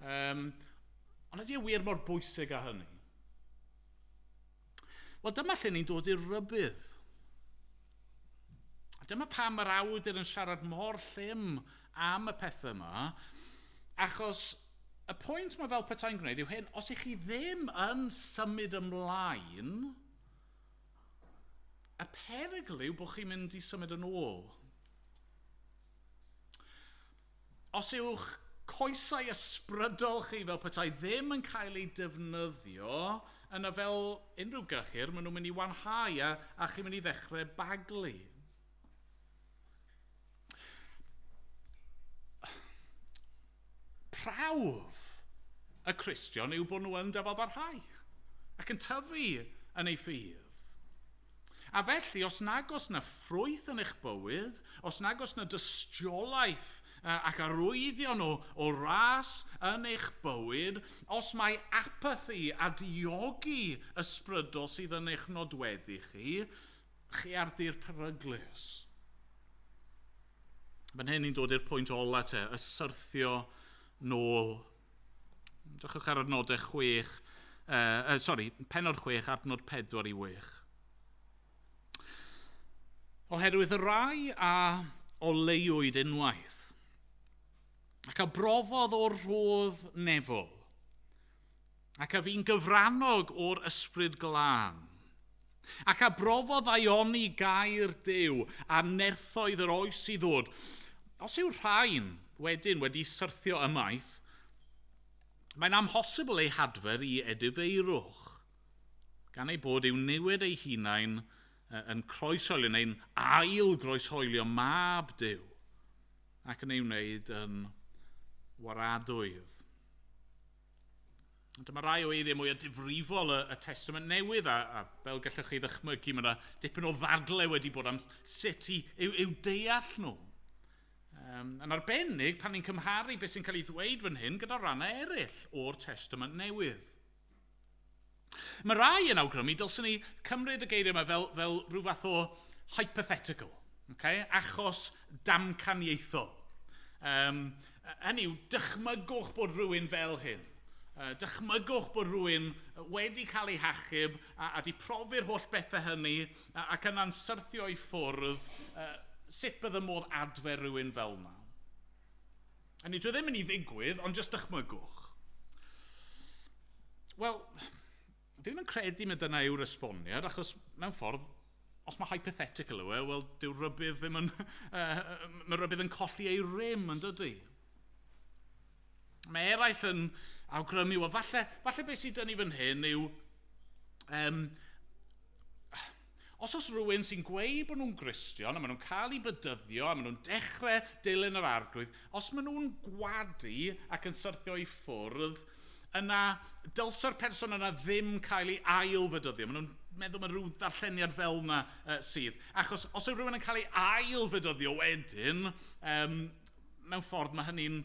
ond ydy wir mor bwysig a hynny. Wel, dyma lle ni'n dod i'r rybydd. Dyma pam mae'r awdur yn siarad mor llym am y pethau yma, achos y pwynt mae fel petai'n gwneud yw hyn, os ych chi ddim yn symud ymlaen, y perygl yw bod chi'n mynd i symud yn ôl. Os yw'ch coesau ysbrydol chi fel petai ddim yn cael ei defnyddio, yna fel unrhyw gychur, maen nhw'n mynd i wanhau a chi'n mynd i ddechrau baglu. prawf y Cristion yw bod nhw yn dyfalbarhau ac yn tyfu yn ei ffydd. A felly, os nag os na ffrwyth yn eich bywyd, os nag os na dystiolaeth ac arwyddion o ras yn eich bywyd, os mae apathy a diogi ysbrydol sydd yn eich nodweddu chi ar dir peryglus. Fan hyn ni'n dod i'r pwynt ola y syrthio nôl. Drychwch ar adnodau 6, penod 6, adnod 4 i 6. Oherwydd y rai a oleuwyd unwaith, ac a brofodd o'r rhodd nefol, ac a fi'n gyfrannog o'r ysbryd glân, ac a brofodd aioni gair Duw a nerthoedd yr oes i ddod. Os yw rhain wedyn wedi syrthio ymaith, mae'n amhosibl ei hadfer i edifeirwch, gan ei bod i'w newid ei hunain yn croeshoelio neu'n ail groeshoelio mab Duw ac yn ei wneud yn waradwydd. Dyma rai o eiriau mwy o difrifol y Testament Newydd a fel gallwch chi ddychmygu, mae yna dipyn o ddadle wedi bod am sut i'w deall nhw. Yn arbennig pan ni'n cymharu beth sy'n cael ei ddweud fan hyn gyda rannau eraill o'r Testament Newydd. Mae rai yn awgrymu dylsyn ni cymryd y geiriau yma fel rhyw fath o hypothetical, achos damcaniaethol. Hynny yw, dychmygwch bod rhywun fel hyn. Dychmygwch bod rhywun wedi cael ei hachub a di profi'r holl bethau hynny ac yna'n syrthio i ffwrdd sut bydd y modd adfer rhywun fel yna. Hynny, dwi ddim yn ei ddigwydd, ond jyst dychmygwch. Wel, fi ddim yn credu mae dyna yw'r esboniad, achos mewn ffordd, os mae hypothetical yw wel, dyw rybydd ddim yn... mae rybydd yn colli ei rym, yn dydy. Mae eraill yn awgrymu, wel, falle beth sydd dyn ni fan hyn yw... os oes rhywun sy'n gweud bod nhw'n Gristion, a maen nhw'n cael ei bydyddio, a maen nhw'n dechrau dilyn yr arglwydd, os maen nhw'n gwadu ac yn syrthio i ffwrdd, yna dylsa'r person yna ddim cael ei ail-fydyddio. Maen nhw'n meddwl mae rhyw ddarlleniad fel yna sydd. Achos os yw rhywun yn cael ei ail-fydyddio wedyn, mewn ffordd mae hynny'n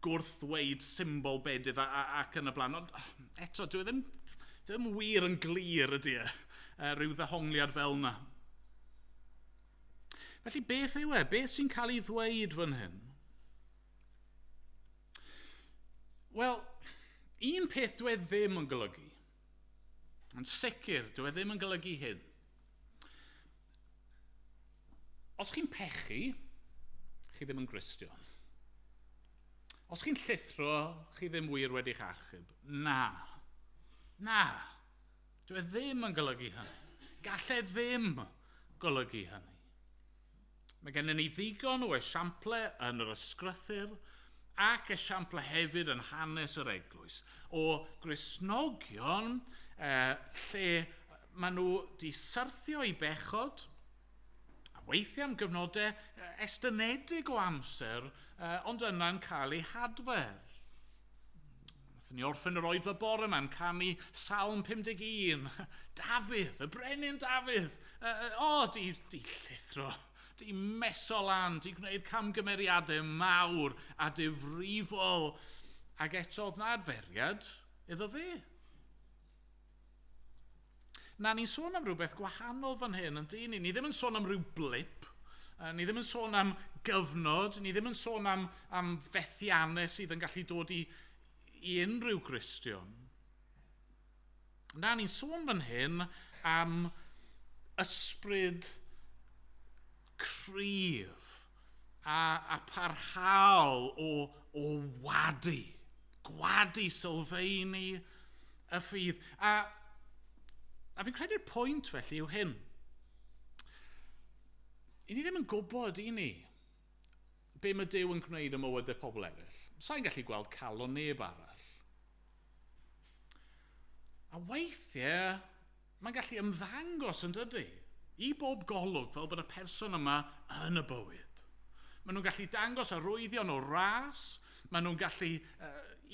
gwrthweud symbol bedydd ac yn y blaen. Ond eto, dwi ddim wir yn glir ydy rhyw ddehongliad fel yna. Felly beth yw beth sy'n cael ei ddweud fan hyn? Wel, un peth dwi ddim yn golygu. Yn sicr, dwi ddim yn golygu hyn. Os chi'n pechu, chi ddim yn Gristion. Os chi'n llithro, chi ddim wir wedi'ch achub. Na. Dwi ddim yn golygu hynny. Gallai ddim golygu hynny. Mae gennym ni ddigon o esiamplau yn yr ysgrythyr ac esiamplau hefyd yn hanes yr eglwys o Gristnogion lle maen nhw di syrthio i bechod a weithiau am gyfnodau estynedig o amser ond yna'n cael ei hadfer. Nathon ni orffen yr oedfa bore yma'n canu Salm 51. Dafydd, y brenin Dafydd. Di llithro, di meso lan, di gwneud camgymeriadau mawr a difrifol. Ac eto oedd na adferiad iddo fe. Na, ni'n sôn am rhywbeth gwahanol fan hyn, yn dyn ni. Ni ddim yn sôn am rhyw blip. Ni ddim yn sôn am gyfnod. Ni ddim yn sôn am fethiannau sydd yn gallu dod i unrhyw Gristion. Na, ni'n sôn fan hyn am ysbryd cryf a parhaol o gwadu sylfaeni y ffydd. A fi'n credu'r pwynt felly yw hyn. I ni ddim yn gwybod i ni be mae Duw yn gwneud ym mywydau pobl eraill. Sa'n gallu gweld calon neb arall. A weithiau, mae'n gallu ymddangos yn dydy i bob golwg fel bod y person yma yn y bywyd. Maen nhw'n gallu dangos arwyddion o ras, Maen nhw'n gallu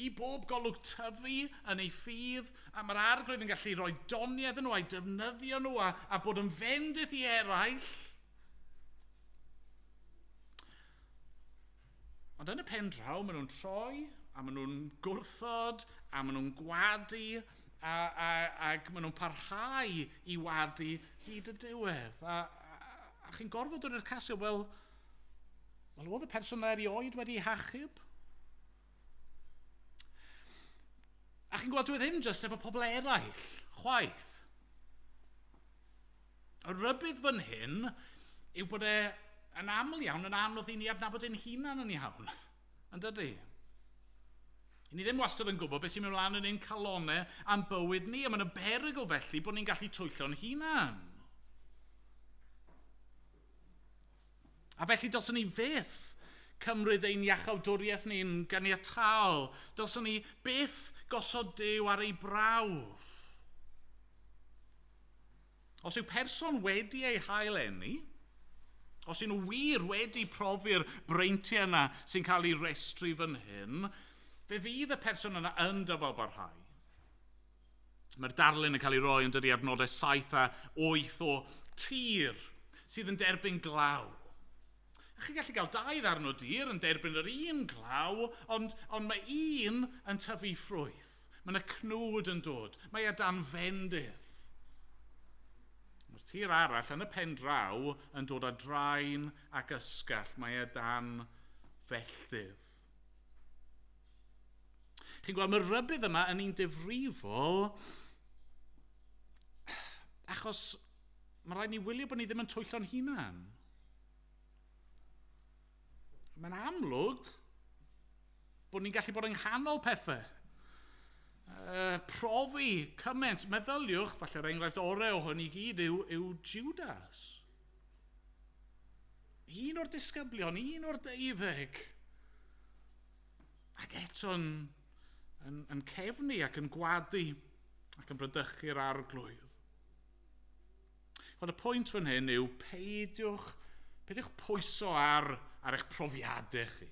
i bob golwg tyfu yn ei ffydd, a mae'r arglwydd yn gallu rhoi doniau iddyn nhw a'i defnyddio nhw a bod yn fendith i eraill. Ond yn y pen draw, maen nhw'n troi, a maen nhw'n gwrthod, a maen nhw'n gwadu, ac maen nhw'n parhau i wadu hyd y diwedd. A chi'n gorfod dod i'r casio, wel, oedd y person erioed wedi hachub? A chi'n gweld dwi ddim jyst efo pobl eraill, chwaith. Y rybydd fan hyn yw bod yn aml iawn yn anodd i ni adnabod ein hunan yn iawn. Yn dydy? I ni ddim wastad yn gwybod beth sy'n mynd ymlaen yn ein calonau am bywyd ni, a mae'n y berygl felly bod ni'n gallu twyllo'n hunan. A felly dylswn ni fyth cymryd ein iachawdwriaeth ni'n ganiataol. Dylswn ni byth gosod Duw ar ei brawf. Os yw person wedi ei haeleni, os yw nhw wir wedi profi'r breintiau yna sy'n cael ei restru fan hyn, fe fydd y person yna yn dyfalbarhau. Mae'r darlun yn cael ei roi yn dydi adnodau 7 a 8 o tir sydd yn derbyn glaw. A chi'n gallu cael 2 ddarn o dir yn derbyn yr un glaw, ond mae un yn tyfu ffrwyth. Mae yna cnwd yn dod. Mae e dan fendydd. Mae'r tir arall yn y pen draw yn dod â draen ac ysgall. Mae e dan felldydd. Chi'n gweld, mae'r rybydd yma yn un difrifol achos mae rhaid ni wylio bod ni ddim yn twyllo'n hunan. Mae'n amlwg bod ni'n gallu bod yng nghanol pethau. Profi, cyment, meddyliwch, falle'r enghraifft orau o hwn i gyd yw Judas. Un o'r disgyblion, un o'r 12. Ac eto'n yn cefnu ac yn gwadu ac yn bradychu'r arglwydd. Ond y pwynt fan hyn yw peidiwch pwyso ar eich profiadau chi.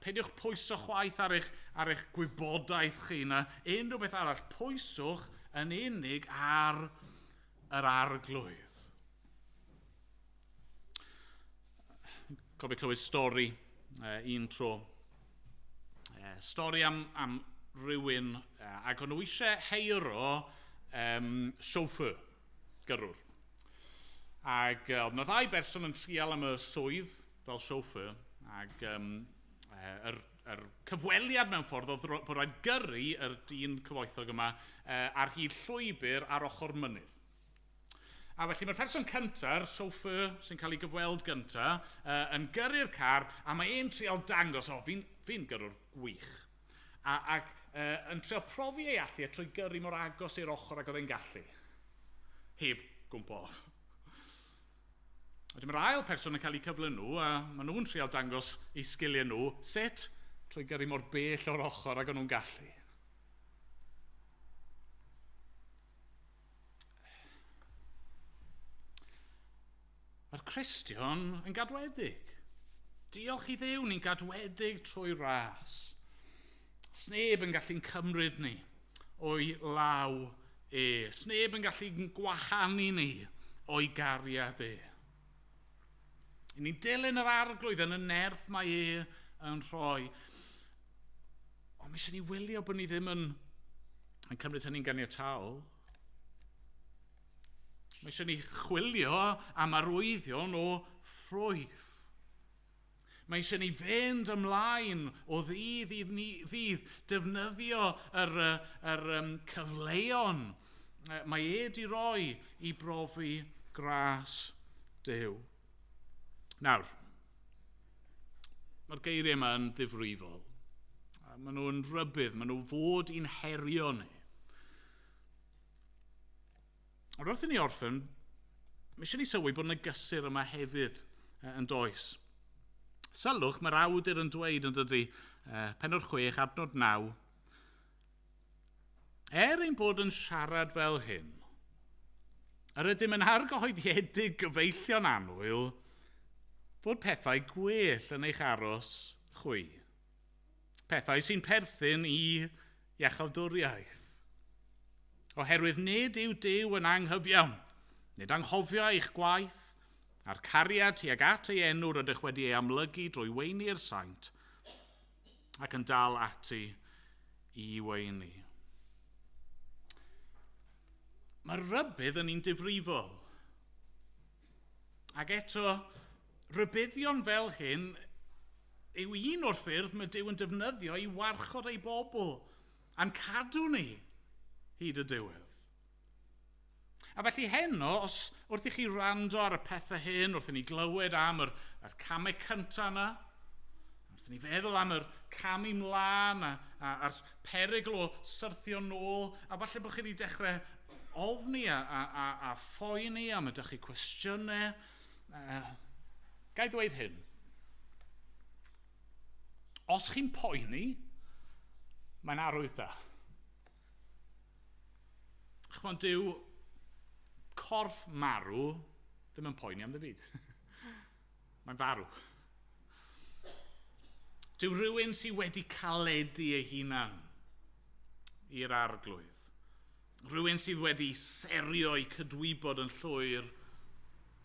Peidiwch pwyso chwaith ar eich gwybodaeth chi na unrhyw beth arall. Pwyswch yn unig ar yr arglwydd. Cofio clywed stori un tro. Stori am rywun ac o'n nhw eisiau heiro siwffwr, gyrrwr. Ac oedd yna 2 berson yn trial am y swydd fel siwffwr, ac yr cyfweliad mewn ffordd oedd bod rhaid gyrru yr dyn cyfoethog yma ar hyd llwybr ar ochr mynydd. A felly mae'r person cyntaf, siwffwr sy'n cael ei gyfweld gyntaf, yn gyrru'r car, a mae e'n trial dangos, fi'n gyrrwr gwych. Ac yn trial profi ei allu trwy gyrru mor agos i'r ochr ac oedd e'n gallu. Heb gwmpodd. Wedyn mae'r ail person yn cael ei cyflym nhw, a maen nhw'n trial dangos eu sgiliau nhw, sut trwy gyrru mor bell o'r ochr ac o'n nhw'n gallu. Mae'r Cristion yn gadwedig. Diolch i Dduw, ni'n gadwedig trwy ras. Sneb yn gallu'n cymryd ni o'i law e. Sneb yn gallu'n gwahanu ni o'i gariad e. I ni'n dilyn yr arglwydd yn y nerth mae e yn rhoi. Ond mae eisiau ni wylio bod ni ddim yn cymryd hynny'n ganiataol. Mae eisiau ni chwilio am arwyddion o ffrwyth. Mae eisiau ni fynd ymlaen o ddydd i ddydd, defnyddio yr cyfleon mae e di roi i brofi gras Duw. Nawr, mae'r geiriau yma yn ddifrifol. Maen nhw'n rybydd, maen nhw fod i'n herio ni. Ond wrth i ni orffen, mae eisiau ni sylwi bod yna gysur yma hefyd yn does. Sylwch, mae'r awdur yn dweud yn dydy, Pennod 6, adnod 9. Ein bod yn siarad fel hyn, yr ydym yn argyhoeddiedig gyfeillio'n annwyl, fod pethau gwell yn eich aros chwi. Pethau sy'n perthyn i iachawdwriaeth. Oherwydd nid yw Duw yn anghyfiawn, nid anghofio eich gwaith, a'r cariad tuag at ei enw rydych wedi ei amlygu drwy weini'r saint, ac yn dal ati i weini. Mae'r rybydd yn un difrifol. Ac eto, rybuddion fel hyn yw un o'r ffyrdd mae Duw yn defnyddio i warchod ei bobl a'n cadw ni hyd y diwedd. A felly heno, os wrth i chi wrando ar y pethau hyn, wrth i ni glywed am yr camau cyntaf yna, wrth i ni feddwl am yr cam i mlaen a'r perygl o syrthio nôl, a falle bod chi wedi dechrau ofni a phoeni am ydych chi cwestiynau, gai ddweud hyn. Os chi'n poeni, mae'n arwydd da. Chymod, dyw corff marw ddim yn poeni am ddim byd. Mae'n farw. Dyw rhywun sydd wedi caledu ei hunan i'r arglwydd. Rhywun sydd wedi serio i cydwybod yn llwyr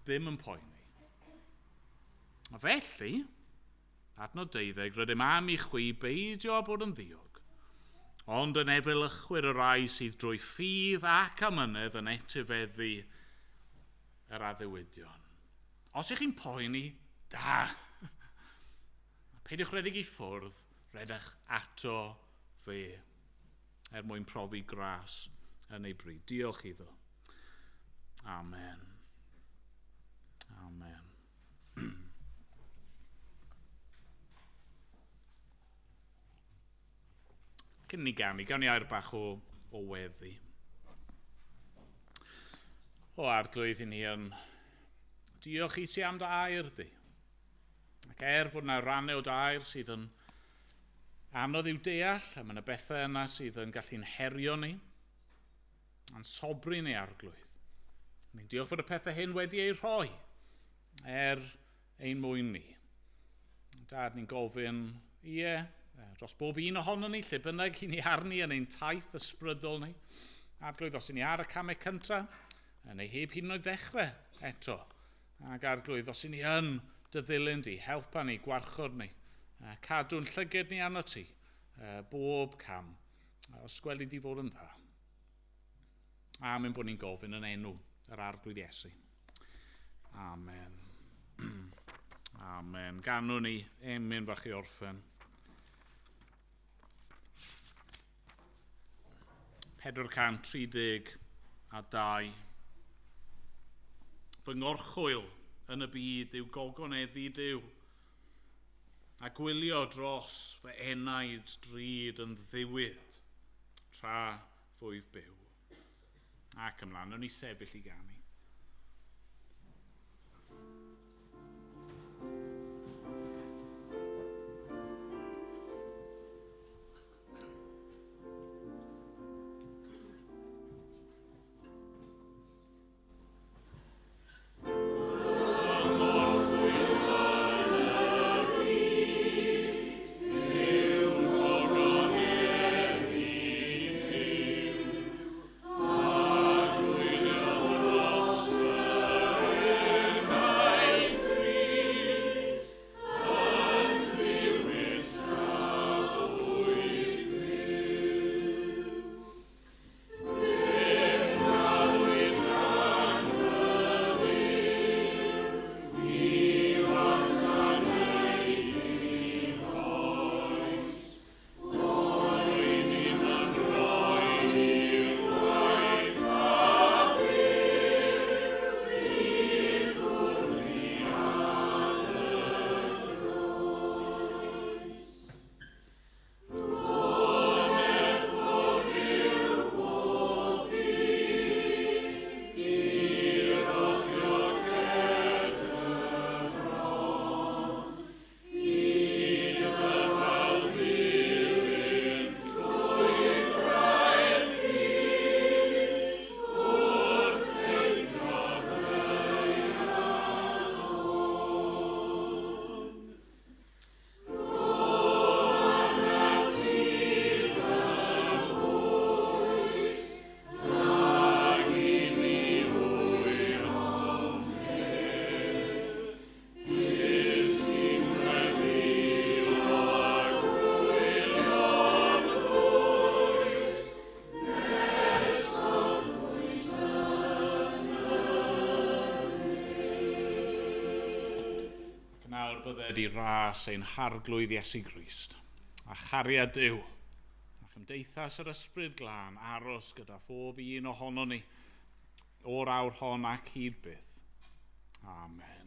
ddim yn poeni. A felly, adnod 12, rydym am i chwi beidio a bod yn ddiog, ond yn efelychwyr y rai sydd drwy ffydd ac amynedd yn etifeddu yr addewidion. Os ych chi'n poeni, da. Peidiwch redeg i ffwrdd, redech ato fe, mwyn profi gras yn ei bryd. Diolch iddo. Amen. Amen. Cyn ni gawn ni air bach o weddi. O arglwydd i ni yn diolch i ti am dy air di. Ac fod yna rannau o dy air sydd yn anodd i'w deall, a mae yna bethau yna sydd yn gallu'n herio ni, a'n sobri ni arglwydd. Ni'n diolch fod y pethau hyn wedi ei rhoi ein mwyn ni. Dad, ni'n gofyn, dros bob un ohono ni, lle bynnag i ni arni yn ein taith ysbrydol ni. Arglwydd, os i ni ar y camau cyntaf, neu heb hyn o'i ddechrau eto. Ac arglwydd, os i ni yn dy ddilyn di, helpa ni, gwarchod ni, cadw'n llyged ni arno ti, bob cam, os gweli di fod yn dda. Amen bod ni'n gofyn yn enw yr arglwydd Iesu. Amen. Amen. Ganwn ni emyn fach i orffen. 432. Fy ngorchwyl yn y byd yw gogoneddu Duw, a gwylio dros fy enaid drud yn ddiwydd tra fwyf byw. Ac ymlaen, o'n i sefyll i ganu. Oh bydded i ras ein harglwydd Iesu Grist, a chariad Duw, a chymdeithas yr ysbryd glân aros gyda phob un ohono ni, o'r awr hon ac hyd byth. Amen.